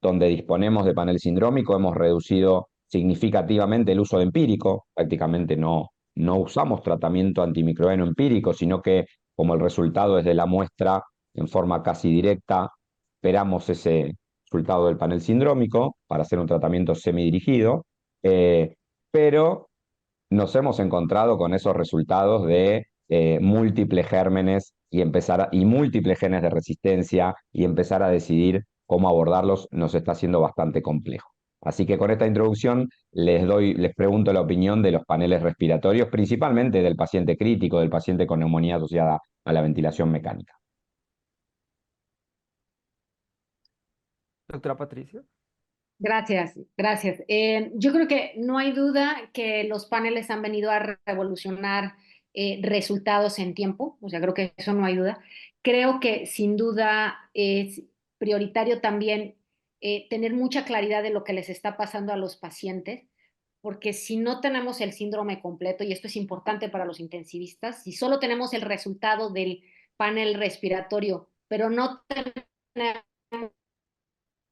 donde disponemos de panel sindrómico, hemos reducido significativamente el uso de empírico, prácticamente no usamos tratamiento antimicrobiano empírico, sino que como el resultado es de la muestra en forma casi directa, esperamos ese resultado del panel sindrómico para hacer un tratamiento semidirigido, pero nos hemos encontrado con esos resultados de múltiples gérmenes y múltiples genes de resistencia y empezar a decidir cómo abordarlos nos está siendo bastante complejo. Así que con esta introducción les pregunto la opinión de los paneles respiratorios, principalmente del paciente crítico, del paciente con neumonía asociada a la ventilación mecánica. Doctora Patricia. Gracias, gracias. Yo creo que no hay duda que los paneles han venido a revolucionar resultados en tiempo, o sea, creo que eso no hay duda. Creo que sin duda es prioritario también tener mucha claridad de lo que les está pasando a los pacientes, porque si no tenemos el síndrome completo, y esto es importante para los intensivistas, si solo tenemos el resultado del panel respiratorio, pero no tenemos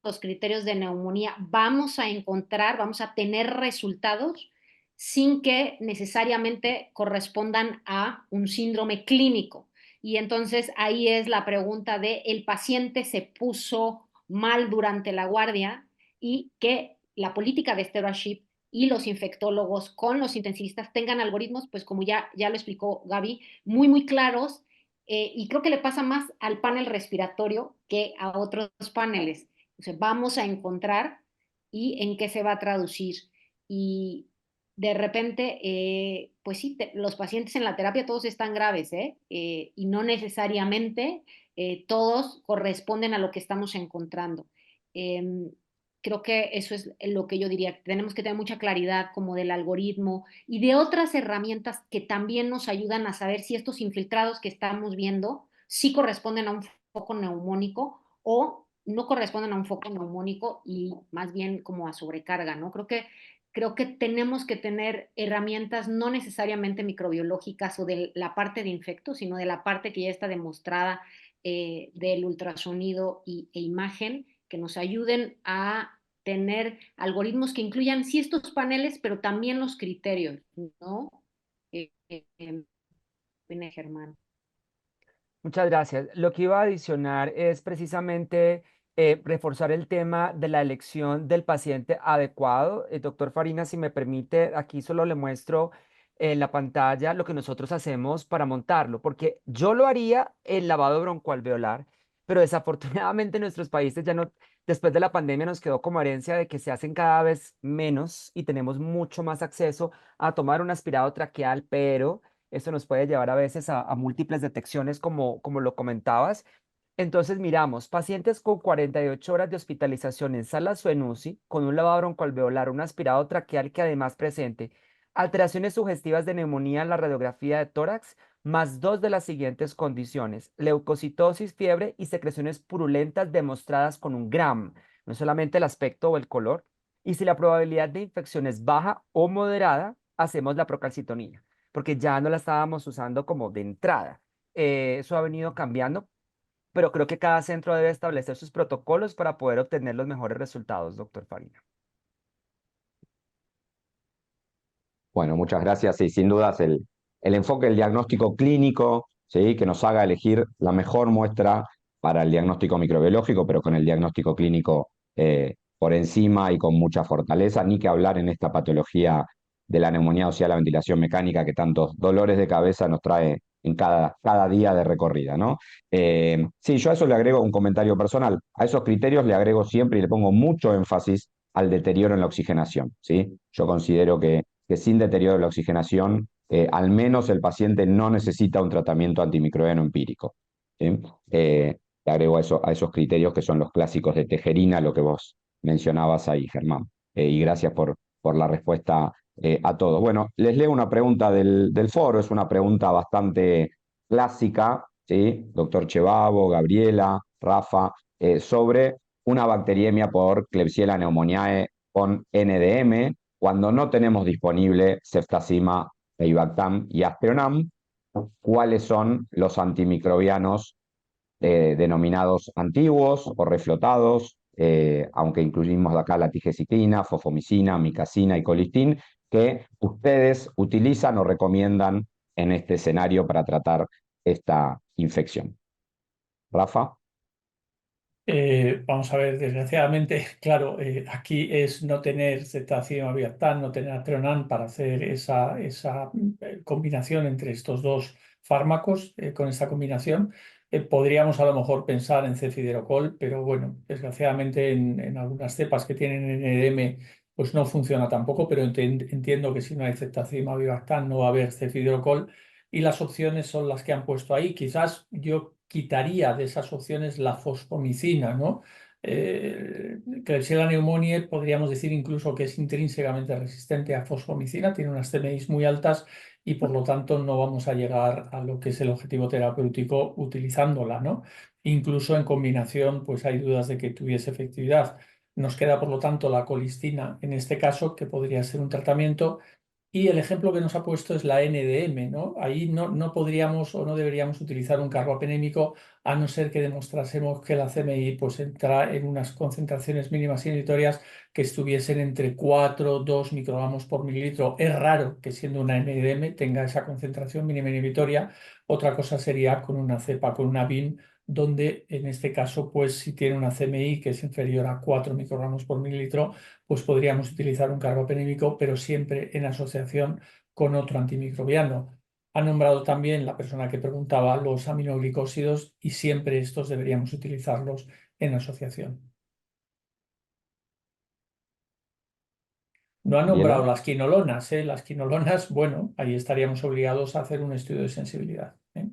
los criterios de neumonía, vamos a tener resultados sin que necesariamente correspondan a un síndrome clínico. Y entonces ahí es la pregunta de el paciente se puso mal durante la guardia y que la política de stewardship y los infectólogos con los intensivistas tengan algoritmos, pues como ya lo explicó Gaby, muy, muy claros, y creo que le pasa más al panel respiratorio que a otros paneles. O sea, vamos a encontrar y en qué se va a traducir. Y de repente, pues sí, los pacientes en la terapia todos están graves, y no necesariamente todos corresponden a lo que estamos encontrando. Creo que eso es lo que yo diría. Tenemos que tener mucha claridad como del algoritmo y de otras herramientas que también nos ayudan a saber si estos infiltrados que estamos viendo sí corresponden a un foco neumónico o no corresponden a un foco neumónico y más bien como a sobrecarga, ¿no? Creo que tenemos que tener herramientas no necesariamente microbiológicas o de la parte de infecto, sino de la parte que ya está demostrada del ultrasonido e imagen, que nos ayuden a tener algoritmos que incluyan sí estos paneles, pero también los criterios, ¿no? Germán. Muchas gracias. Lo que iba a adicionar es precisamente reforzar el tema de la elección del paciente adecuado. Doctor Farina, si me permite, aquí solo le muestro en la pantalla lo que nosotros hacemos para montarlo, porque yo lo haría el lavado broncoalveolar, pero desafortunadamente en nuestros países ya no, después de la pandemia nos quedó como herencia de que se hacen cada vez menos y tenemos mucho más acceso a tomar un aspirado traqueal, pero esto nos puede llevar a veces a múltiples detecciones, como lo comentabas. Entonces, miramos pacientes con 48 horas de hospitalización en salas o en UCI, con un lavado broncoalveolar, un aspirado traqueal que además presente alteraciones sugestivas de neumonía en la radiografía de tórax, más 2 de las siguientes condiciones: leucocitosis, fiebre y secreciones purulentas demostradas con un GRAM, no solamente el aspecto o el color. Y si la probabilidad de infección es baja o moderada, hacemos la procalcitonía, porque ya no la estábamos usando como de entrada. Eso ha venido cambiando, pero creo que cada centro debe establecer sus protocolos para poder obtener los mejores resultados, doctor Farina. Bueno, muchas gracias. Sí, sin dudas el enfoque del diagnóstico clínico, ¿sí? Que nos haga elegir la mejor muestra para el diagnóstico microbiológico, pero con el diagnóstico clínico por encima y con mucha fortaleza, ni que hablar en esta patología de la neumonía o sea la ventilación mecánica que tantos dolores de cabeza nos trae en cada día de recorrida, ¿no? Sí, yo a eso le agrego un comentario personal. A esos criterios le agrego siempre y le pongo mucho énfasis al deterioro en la oxigenación, ¿sí? Yo considero que sin deterioro de la oxigenación, al menos el paciente no necesita un tratamiento antimicrobiano empírico, ¿sí? Le agrego a esos criterios que son los clásicos de Tejerina, lo que vos mencionabas ahí, Germán. Y gracias por la respuesta a todos. Bueno, les leo una pregunta del foro, es una pregunta bastante clásica, ¿sí? Doctor Chevavo, Gabriela, Rafa, sobre una bacteriemia por Klebsiella pneumoniae con NDM, cuando no tenemos disponible ceftazima, Peibactam y Asperonam. ¿Cuáles son los antimicrobianos denominados antiguos o reflotados, aunque incluimos acá la tigeciclina, fofomicina, micacina y colistin, que ustedes utilizan o recomiendan en este escenario para tratar esta infección? Rafa. Vamos a ver, desgraciadamente, claro, aquí es no tener ceftazima viactam, no tener Asperonam para hacer esa combinación entre estos dos fármacos. Con esta combinación podríamos a lo mejor pensar en cefiderocol, pero bueno, desgraciadamente en algunas cepas que tienen NDM pues no funciona tampoco, pero entiendo que si no hay ceftazima viactam no va a haber cefiderocol y las opciones son las que han puesto ahí. Quizás yo quitaría de esas opciones la fosfomicina, ¿no? Klebsiella pneumoniae podríamos decir incluso que es intrínsecamente resistente a fosfomicina, tiene unas CMIs muy altas y por lo tanto no vamos a llegar a lo que es el objetivo terapéutico utilizándola, ¿no? Incluso en combinación, pues hay dudas de que tuviese efectividad. Nos queda, por lo tanto, la colistina en este caso, que podría ser un tratamiento. Y el ejemplo que nos ha puesto es la NDM, ¿no? Ahí no podríamos o no deberíamos utilizar un carbapenémico a no ser que demostrásemos que la CMI pues, entra en unas concentraciones mínimas inhibitorias que estuviesen entre 4 2 microgramos por mililitro. Es raro que siendo una NDM tenga esa concentración mínima inhibitoria. Otra cosa sería con una cepa, con una BIN, donde en este caso, pues si tiene una CMI que es inferior a 4 microgramos por mililitro, pues podríamos utilizar un carbapenémico, pero siempre en asociación con otro antimicrobiano. Ha nombrado también la persona que preguntaba los aminoglicósidos y siempre estos deberíamos utilizarlos en asociación. No ha nombrado las quinolonas, ¿eh? Las quinolonas, bueno, ahí estaríamos obligados a hacer un estudio de sensibilidad, ¿eh?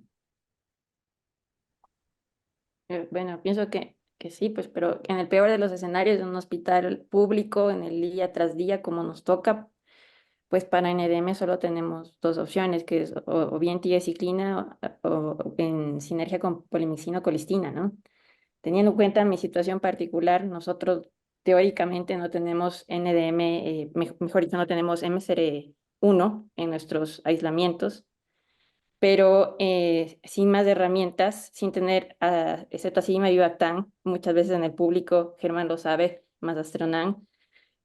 Bueno, pienso que sí, pues, pero en el peor de los escenarios, en un hospital público, en el día tras día, como nos toca, pues para NDM solo tenemos dos opciones, que es o bien tiaciclina o en sinergia con polimixina o colistina, ¿no? Teniendo en cuenta mi situación particular, nosotros teóricamente no tenemos NDM, mejor dicho, no tenemos MSR1 en nuestros aislamientos, pero sin más herramientas, sin tener cetazima y Vivactam, muchas veces en el público, Germán lo sabe, más Astronan,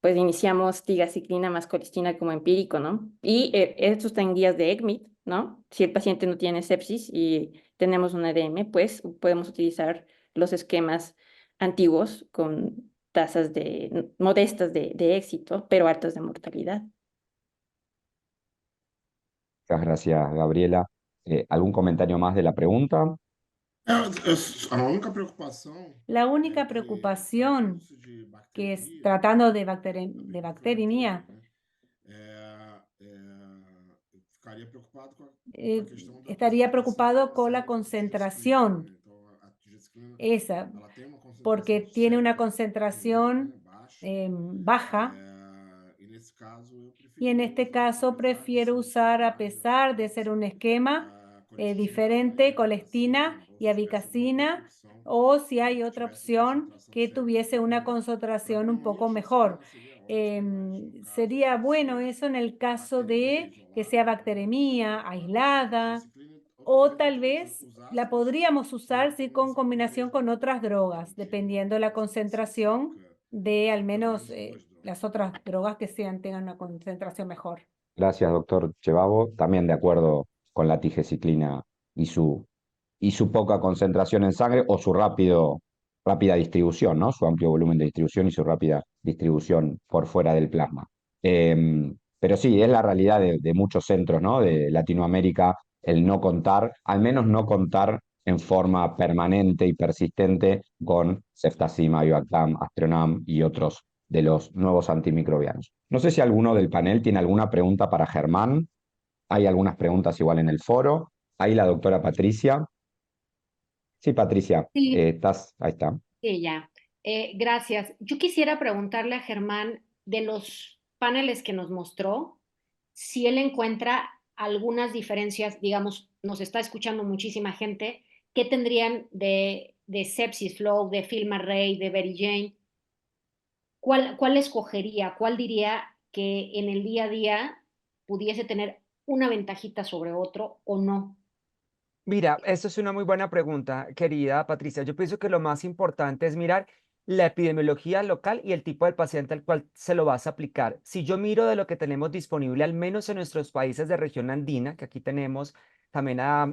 pues iniciamos tigaciklina más colistina como empírico, ¿no? Y esto está en guías de ECMID, ¿no? Si el paciente no tiene sepsis y tenemos un EDM, pues podemos utilizar los esquemas antiguos con tasas modestas de éxito, pero altas de mortalidad. Muchas gracias, Gabriela. ¿Algún comentario más de la pregunta? La única preocupación que es tratando de bacteriemia, estaría preocupado con la concentración, esa, porque tiene una concentración baja Y en este caso prefiero usar, a pesar de ser un esquema diferente, colestina y abicacina, o si hay otra opción que tuviese una concentración un poco mejor. Sería bueno eso en el caso de que sea bacteremia aislada, o tal vez la podríamos usar sí, con combinación con otras drogas, dependiendo la concentración de al menos las otras drogas que tengan una concentración mejor. Gracias, doctor Chevavo. También de acuerdo con la tigeciclina y su poca concentración en sangre o su rápida distribución, ¿no? Su amplio volumen de distribución y su rápida distribución por fuera del plasma. Pero sí, es la realidad de muchos centros, ¿no? De Latinoamérica, el no contar, al menos no contar en forma permanente y persistente con ceftazima, ivactam, astronam y otros de los nuevos antimicrobianos. No sé si alguno del panel tiene alguna pregunta para Germán. Hay algunas preguntas igual en el foro. Ahí la doctora Patricia. Sí, Patricia, Sí, estás, ahí está. sí, ya. Gracias. Yo quisiera preguntarle a Germán de los paneles que nos mostró, si él encuentra algunas diferencias, digamos, nos está escuchando muchísima gente, ¿qué tendrían de sepsis flow, de film array, de Berry Jane? ¿Cuál escogería? ¿Cuál diría que en el día a día pudiese tener una ventajita sobre otro o no? Mira, eso es una muy buena pregunta, querida Patricia. Yo pienso que lo más importante es mirar la epidemiología local y el tipo del paciente al cual se lo vas a aplicar. Si yo miro de lo que tenemos disponible, al menos en nuestros países de región andina, que aquí tenemos también a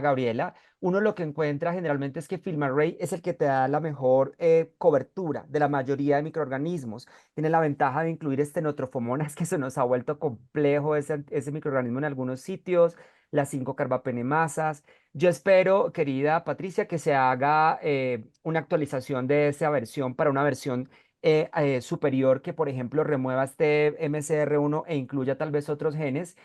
Gabriela, uno lo que encuentra generalmente es que FilmArray es el que te da la mejor cobertura de la mayoría de microorganismos. Tiene la ventaja de incluir estenotrofomonas, que se nos ha vuelto complejo ese microorganismo en algunos sitios, las 5-carbapenemasas. Yo espero, querida Patricia, que se haga una actualización de esa versión para una versión superior que, por ejemplo, remueva este MCR1 e incluya tal vez otros genes.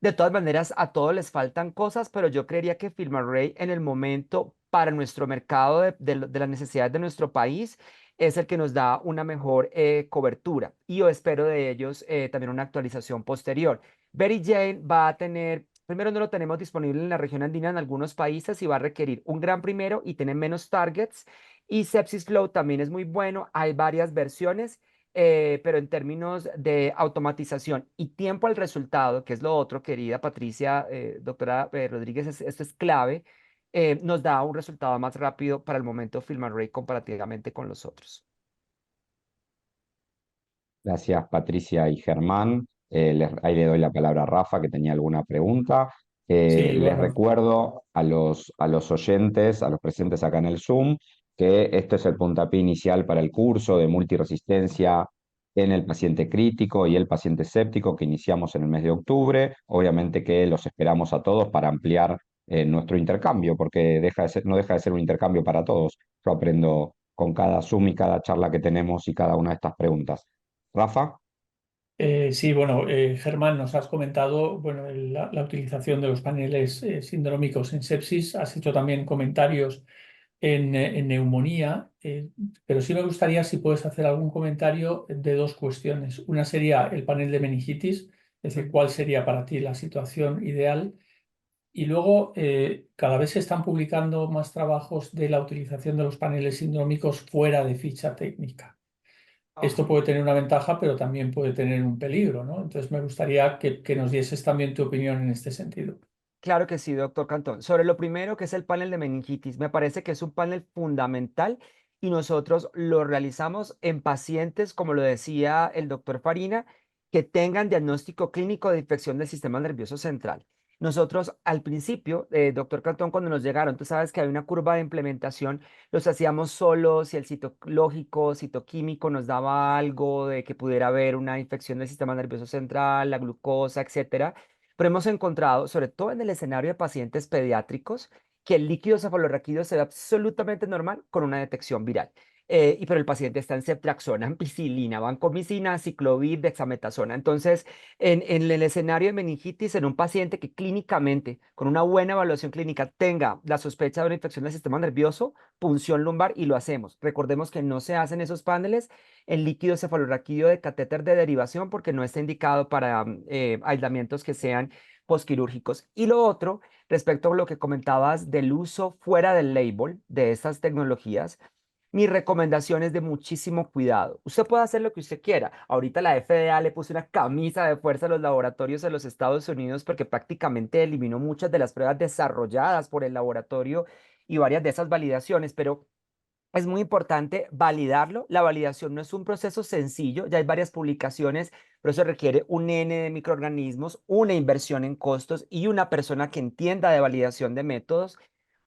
De todas maneras, a todos les faltan cosas, pero yo creería que FilmArray en el momento para nuestro mercado de las necesidades de nuestro país es el que nos da una mejor cobertura. Y yo espero de ellos también una actualización posterior. Berry Jane va a tener, primero no lo tenemos disponible en la región andina en algunos países y va a requerir un gran primero y tiene menos targets. Y Sepsis Flow también es muy bueno, hay varias versiones. Pero en términos de automatización y tiempo al resultado, que es lo otro, querida Patricia, doctora Rodríguez, esto es clave, nos da un resultado más rápido para el momento FilmArray comparativamente con los otros. Gracias, Patricia y Germán. Ahí le doy la palabra a Rafa, que tenía alguna pregunta. Sí, Les bueno, recuerdo a los oyentes, a los presentes acá en el Zoom, que este es el puntapié inicial para el curso de multiresistencia en el paciente crítico y el paciente séptico que iniciamos en el mes de octubre. Obviamente que los esperamos a todos para ampliar nuestro intercambio, porque no deja de ser un intercambio para todos. Yo aprendo con cada Zoom y cada charla que tenemos y cada una de estas preguntas. Rafa. Sí, bueno, Germán, nos has comentado bueno, la utilización de los paneles sindrómicos en sepsis. Has hecho también comentarios en neumonía, pero sí me gustaría si puedes hacer algún comentario de dos cuestiones. Una sería el panel de meningitis, es decir, cuál sería para ti la situación ideal. Y luego, cada vez se están publicando más trabajos de la utilización de los paneles sindrómicos fuera de ficha técnica. Esto puede tener una ventaja, pero también puede tener un peligro, ¿no? Entonces me gustaría que nos dieses también tu opinión en este sentido. Claro que sí, doctor Cantón. Sobre lo primero, que es el panel de meningitis, me parece que es un panel fundamental y nosotros lo realizamos en pacientes, como lo decía el doctor Farina, que tengan diagnóstico clínico de infección del sistema nervioso central. Nosotros al principio, doctor Cantón, cuando nos llegaron, tú sabes que hay una curva de implementación, los hacíamos solos y el citológico, citoquímico nos daba algo de que pudiera haber una infección del sistema nervioso central, la glucosa, etcétera. Pero hemos encontrado, sobre todo en el escenario de pacientes pediátricos, que el líquido cefalorraquídeo se ve absolutamente normal con una detección viral. pero el paciente está en ceftriaxona, ampicilina, vancomicina, ciclovir, dexametasona. Entonces, en el escenario de meningitis, en un paciente que clínicamente, con una buena evaluación clínica, tenga la sospecha de una infección del sistema nervioso, punción lumbar y lo hacemos. Recordemos que no se hacen esos paneles en líquido cefalorraquídeo de catéter de derivación porque no está indicado para aislamientos que sean posquirúrgicos. Y lo otro, respecto a lo que comentabas del uso fuera del label de estas tecnologías, mi recomendación es de muchísimo cuidado. Usted puede hacer lo que usted quiera. Ahorita la FDA le puso una camisa de fuerza a los laboratorios de los Estados Unidos porque prácticamente eliminó muchas de las pruebas desarrolladas por el laboratorio y varias de esas validaciones, pero es muy importante validarlo. La validación no es un proceso sencillo, ya hay varias publicaciones, pero eso requiere un N de microorganismos, una inversión en costos y una persona que entienda de validación de métodos.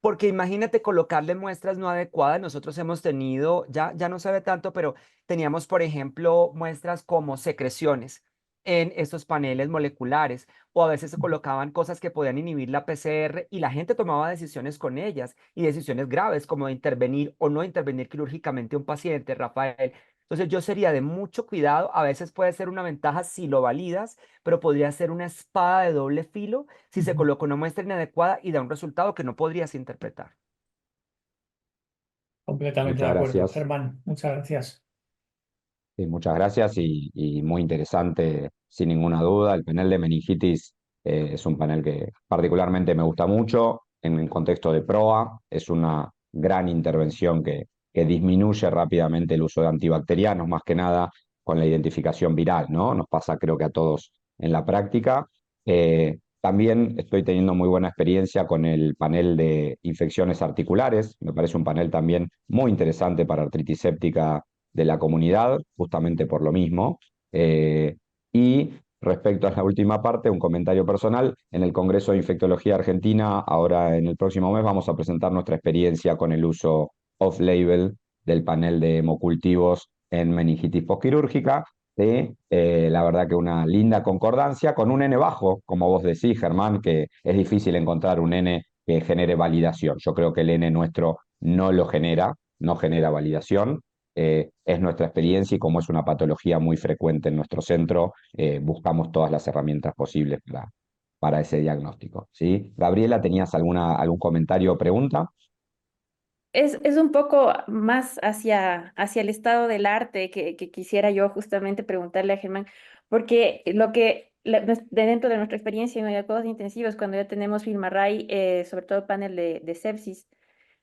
Porque imagínate colocarle muestras no adecuadas. Nosotros hemos tenido, ya no se ve tanto, pero teníamos, por ejemplo, muestras como secreciones en estos paneles moleculares, o a veces se colocaban cosas que podían inhibir la PCR y la gente tomaba decisiones con ellas y decisiones graves como de intervenir o no intervenir quirúrgicamente a un paciente, Rafael. Entonces yo sería de mucho cuidado. A veces puede ser una ventaja si lo validas, pero podría ser una espada de doble filo si se coloca una muestra inadecuada y da un resultado que no podrías interpretar. Completamente de Muchas acuerdo, gracias. Germán. Muchas gracias. Sí, muchas gracias y muy interesante, sin ninguna duda. El panel de meningitis es un panel que particularmente me gusta mucho en el contexto de PROA. Es una gran intervención que disminuye rápidamente el uso de antibacterianos, más que nada con la identificación viral, ¿no? Nos pasa creo que a todos en la práctica. También estoy teniendo muy buena experiencia con el panel de infecciones articulares. Me parece un panel también muy interesante para artritis séptica de la comunidad, justamente por lo mismo. Y respecto a la última parte, un comentario personal. En el Congreso de Infectología Argentina, ahora en el próximo mes, vamos a presentar nuestra experiencia con el uso off-label del panel de hemocultivos en meningitis postquirúrgica. ¿Sí? La verdad que una linda concordancia con un N bajo, como vos decís, Germán, que es difícil encontrar un N que genere validación. Yo creo que el N nuestro no lo genera, no genera validación. Es nuestra experiencia y como es una patología muy frecuente en nuestro centro, buscamos todas las herramientas posibles para ese diagnóstico. ¿Sí? Gabriela, ¿tenías algún comentario o pregunta? Es un poco más hacia el estado del arte que quisiera yo justamente preguntarle a Germán, porque de dentro de nuestra experiencia en cuidados intensivos, cuando ya tenemos FilmArray, sobre todo panel de sepsis,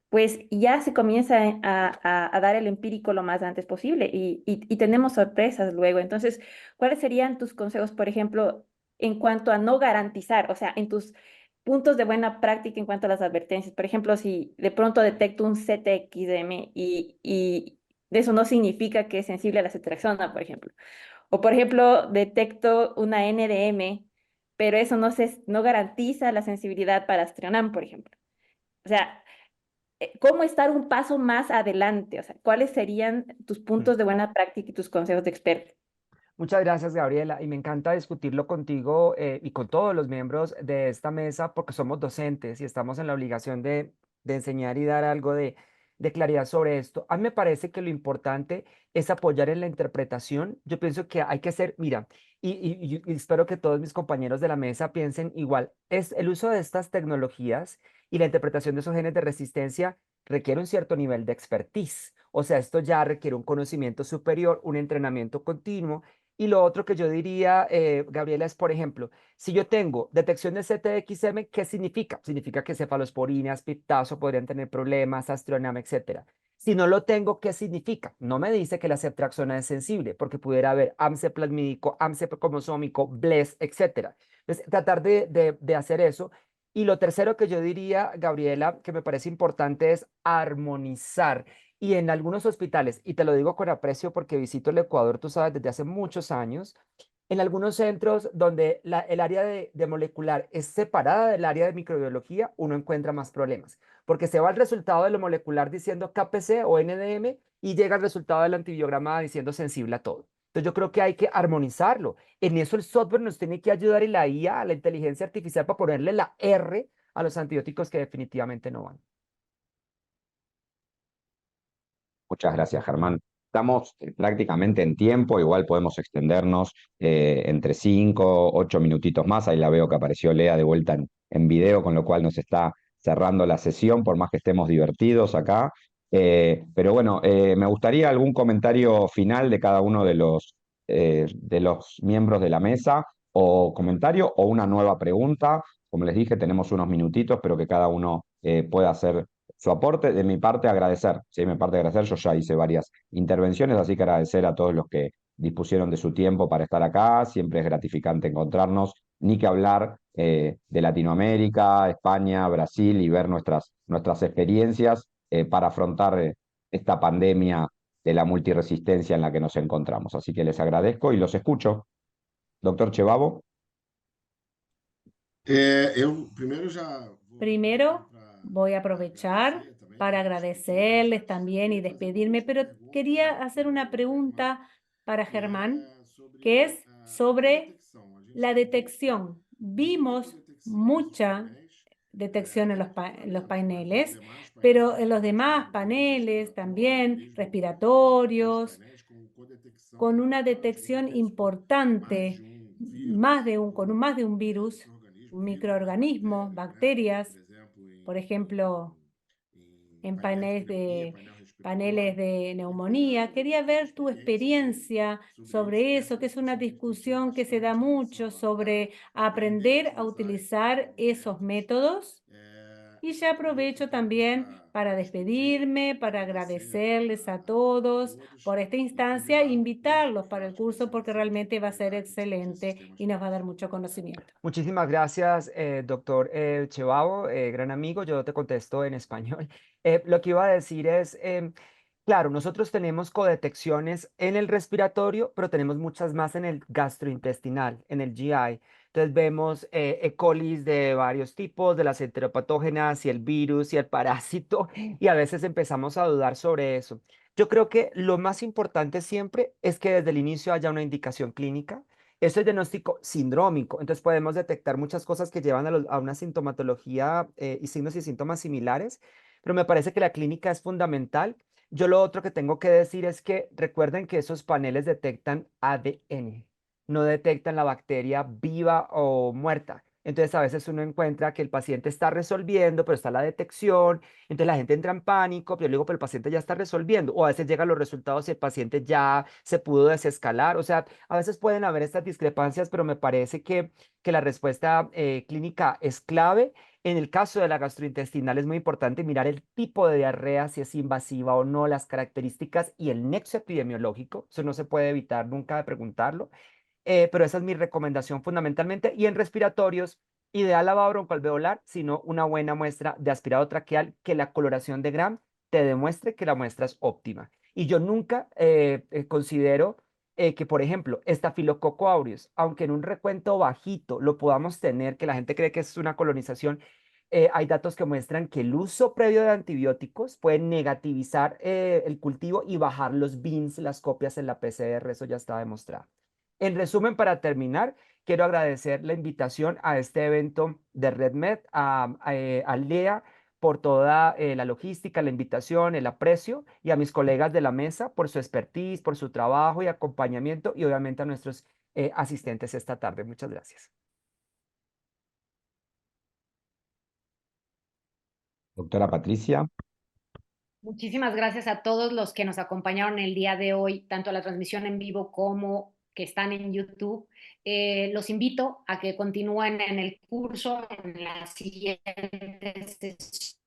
pues ya se comienza a dar el empírico lo más antes posible y tenemos sorpresas luego. Entonces, ¿cuáles serían tus consejos, por ejemplo, en cuanto a no garantizar, o sea, en tus puntos de buena práctica en cuanto a las advertencias? Por ejemplo, si de pronto detecto un CTXM y eso no significa que es sensible a la ceftriaxona, por ejemplo. O, por ejemplo, detecto una NDM, pero eso no garantiza la sensibilidad para Astronam, por ejemplo. O sea, ¿cómo estar un paso más adelante? O sea, ¿cuáles serían tus puntos de buena práctica y tus consejos de experto? Muchas gracias, Gabriela, y me encanta discutirlo contigo y con todos los miembros de esta mesa porque somos docentes y estamos en la obligación de enseñar y dar algo de claridad sobre esto. A mí me parece que lo importante es apoyar en la interpretación. Yo pienso que hay que ser, mira, y espero que todos mis compañeros de la mesa piensen igual, es el uso de estas tecnologías y la interpretación de esos genes de resistencia requiere un cierto nivel de expertise. O sea, esto ya requiere un conocimiento superior, un entrenamiento continuo. Y lo otro que yo diría, Gabriela, es, por ejemplo, si yo tengo detección de CTXM, ¿qué significa? Significa que cefalosporinas, piptazo podrían tener problemas, Astronam, etcétera. Si no lo tengo, ¿qué significa? No me dice que la ceftriaxona es sensible, porque pudiera haber AMSE plasmídico, AMSE cromosómico, BLES, etcétera. Entonces, tratar de hacer eso. Y lo tercero que yo diría, Gabriela, que me parece importante es armonizar. Y en algunos hospitales, y te lo digo con aprecio porque visito el Ecuador, tú sabes, desde hace muchos años, en algunos centros donde el área de molecular es separada del área de microbiología, uno encuentra más problemas, porque se va el resultado de lo molecular diciendo KPC o NDM y llega el resultado del antibiograma diciendo sensible a todo. Entonces yo creo que hay que armonizarlo. En eso el software nos tiene que ayudar y la IA, la inteligencia artificial, para ponerle la R a los antibióticos que definitivamente no van. Muchas gracias, Germán. Estamos prácticamente en tiempo, igual podemos extendernos entre 5, 8 minutitos más. Ahí la veo que apareció Lea de vuelta en video, con lo cual nos está cerrando la sesión, por más que estemos divertidos acá. Pero bueno, me gustaría algún comentario final de cada uno de los miembros de la mesa, o comentario o una nueva pregunta. Como les dije, tenemos unos minutitos, pero que cada uno pueda hacer su aporte. De mi parte, agradecer. Sí, de mi parte, agradecer. Yo ya hice varias intervenciones, así que agradecer a todos los que dispusieron de su tiempo para estar acá. Siempre es gratificante encontrarnos, ni que hablar de Latinoamérica, España, Brasil, y ver nuestras experiencias para afrontar esta pandemia de la multiresistencia en la que nos encontramos. Así que les agradezco y los escucho. Doctor Chevavo. Primero voy a aprovechar para agradecerles también y despedirme, pero quería hacer una pregunta para Germán, que es sobre la detección. Vimos mucha detección en los paneles, pero en los demás paneles también respiratorios, con una detección importante, con más de un virus, un microorganismo, bacterias, por ejemplo, en paneles de neumonía. Quería ver tu experiencia sobre eso, que es una discusión que se da mucho sobre aprender a utilizar esos métodos. Y ya aprovecho también para despedirme, para agradecerles a todos por esta instancia e invitarlos para el curso porque realmente va a ser excelente y nos va a dar mucho conocimiento. Muchísimas gracias, doctor Chevavo, gran amigo. Yo te contesto en español. Lo que iba a decir es, claro, nosotros tenemos codetecciones en el respiratorio, pero tenemos muchas más en el gastrointestinal, en el GI. Entonces vemos E. coli de varios tipos, de las enteropatógenas, y el virus y el parásito, y a veces empezamos a dudar sobre eso. Yo creo que lo más importante siempre es que desde el inicio haya una indicación clínica. Esto es diagnóstico sindrómico, entonces podemos detectar muchas cosas que llevan a una sintomatología y signos y síntomas similares, pero me parece que la clínica es fundamental. Yo lo otro que tengo que decir es que recuerden que esos paneles detectan ADN, no detectan la bacteria viva o muerta. Entonces a veces uno encuentra que el paciente está resolviendo, pero está la detección, entonces la gente entra en pánico, pero yo le digo, pero el paciente ya está resolviendo, o a veces llegan los resultados y el paciente ya se pudo desescalar. O sea, a veces pueden haber estas discrepancias, pero me parece que la respuesta clínica es clave. En el caso de la gastrointestinal es muy importante mirar el tipo de diarrea, si es invasiva o no, las características y el nexo epidemiológico. Eso no se puede evitar nunca de preguntarlo. Pero esa es mi recomendación fundamentalmente. Y en respiratorios, ideal lavado broncoalveolar, sino una buena muestra de aspirado traqueal, que la coloración de Gram te demuestre que la muestra es óptima. Y yo nunca considero que, por ejemplo, Staphylococcus aureus, aunque en un recuento bajito lo podamos tener, que la gente cree que es una colonización, hay datos que muestran que el uso previo de antibióticos puede negativizar el cultivo y bajar los BINs, las copias en la PCR. Eso ya está demostrado. En resumen, para terminar, quiero agradecer la invitación a este evento de RedMed, a Lea por toda la logística, la invitación, el aprecio, y a mis colegas de la mesa por su expertise, por su trabajo y acompañamiento, y obviamente a nuestros asistentes esta tarde. Muchas gracias. Doctora Patricia. Muchísimas gracias a todos los que nos acompañaron el día de hoy, tanto a la transmisión en vivo como que están en YouTube. Los invito a que continúen en el curso, en la siguiente sesión.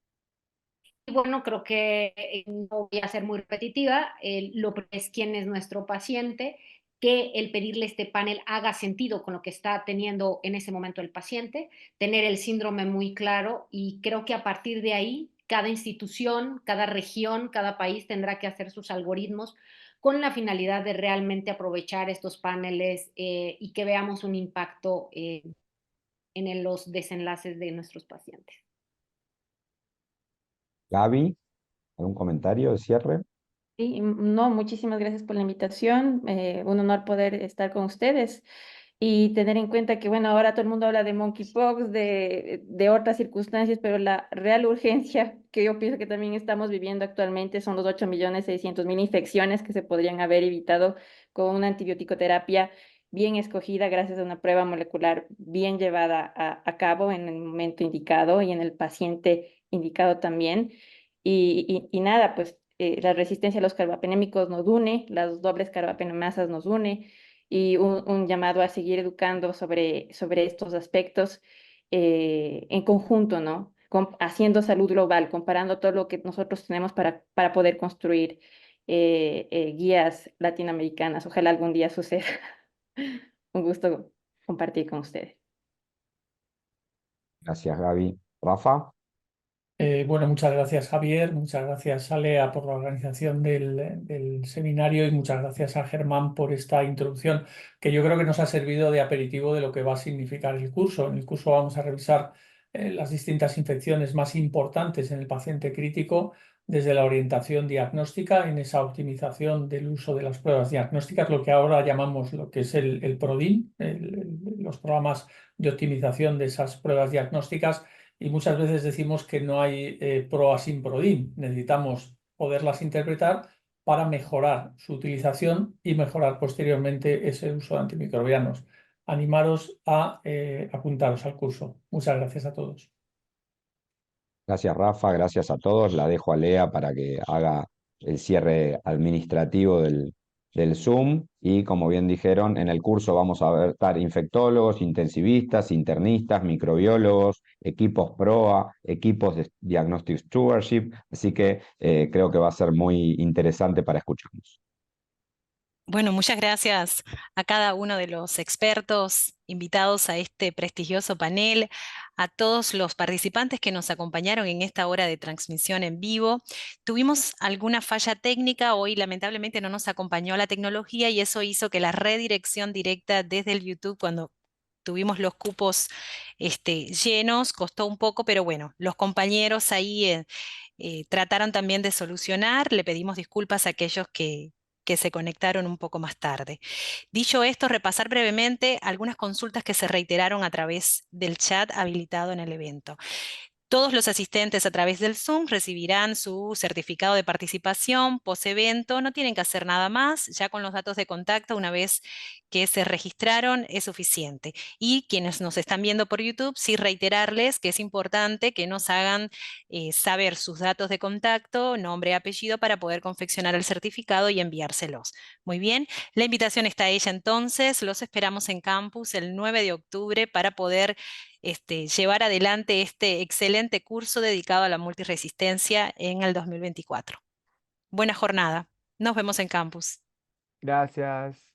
Y bueno, creo que no voy a ser muy repetitiva. Lo que es quién es nuestro paciente, que el pedirle este panel haga sentido con lo que está teniendo en ese momento el paciente, tener el síndrome muy claro, y creo que a partir de ahí cada institución, cada región, cada país tendrá que hacer sus algoritmos con la finalidad de realmente aprovechar estos paneles y que veamos un impacto en los desenlaces de nuestros pacientes. Gaby, ¿algún comentario de cierre? Sí, no, muchísimas gracias por la invitación. Un honor poder estar con ustedes. y tener en cuenta que, bueno, ahora todo el mundo habla de monkeypox, de otras circunstancias, pero la real urgencia que yo pienso que también estamos viviendo actualmente son los 8.600.000 infecciones que se podrían haber evitado con una antibiótico-terapia bien escogida gracias a una prueba molecular bien llevada a cabo en el momento indicado y en el paciente indicado también. Y nada, pues la resistencia a los carbapenémicos nos une, las dobles carbapenemasas nos une y un llamado a seguir educando sobre estos aspectos en conjunto, ¿no? Haciendo salud global, comparando todo lo que nosotros tenemos para poder construir guías latinoamericanas. Ojalá algún día suceda. Un gusto compartir con ustedes. Gracias, Gaby. Rafa. Bueno, muchas gracias Javier, muchas gracias Alea por la organización del seminario y muchas gracias a Germán por esta introducción que yo creo que nos ha servido de aperitivo de lo que va a significar el curso. En el curso vamos a revisar las distintas infecciones más importantes en el paciente crítico desde la orientación diagnóstica en esa optimización del uso de las pruebas diagnósticas, lo que ahora llamamos lo que es el PRODIN, los programas de optimización de esas pruebas diagnósticas. Y muchas veces decimos que no hay PROA sin PRODIN. Necesitamos poderlas interpretar para mejorar su utilización y mejorar posteriormente ese uso de antimicrobianos. Animaros a apuntaros al curso. Muchas gracias a todos. Gracias, Rafa, gracias a todos. La dejo a Lea para que haga el cierre administrativo del Zoom. Y como bien dijeron, en el curso vamos a estar infectólogos, intensivistas, internistas, microbiólogos, equipos PROA, equipos de Diagnostic Stewardship. Así que creo que va a ser muy interesante para escucharnos. Bueno, muchas gracias a cada uno de los expertos invitados a este prestigioso panel, a todos los participantes que nos acompañaron en esta hora de transmisión en vivo. Tuvimos alguna falla técnica, hoy lamentablemente no nos acompañó la tecnología y eso hizo que la redirección directa desde el YouTube cuando tuvimos los cupos llenos, costó un poco, pero bueno, los compañeros ahí trataron también de solucionar. Le pedimos disculpas a aquellos que se conectaron un poco más tarde. Dicho esto, repasar brevemente algunas consultas que se reiteraron a través del chat habilitado en el evento. Todos los asistentes a través del Zoom recibirán su certificado de participación post-evento, no tienen que hacer nada más, ya con los datos de contacto una vez que se registraron es suficiente. Y quienes nos están viendo por YouTube, sí reiterarles que es importante que nos hagan saber sus datos de contacto, nombre y apellido para poder confeccionar el certificado y enviárselos. Muy bien, la invitación está hecha entonces, los esperamos en campus el 9 de octubre para poder llevar adelante este excelente curso dedicado a la multiresistencia en el 2024. Buena jornada. Nos vemos en campus. Gracias.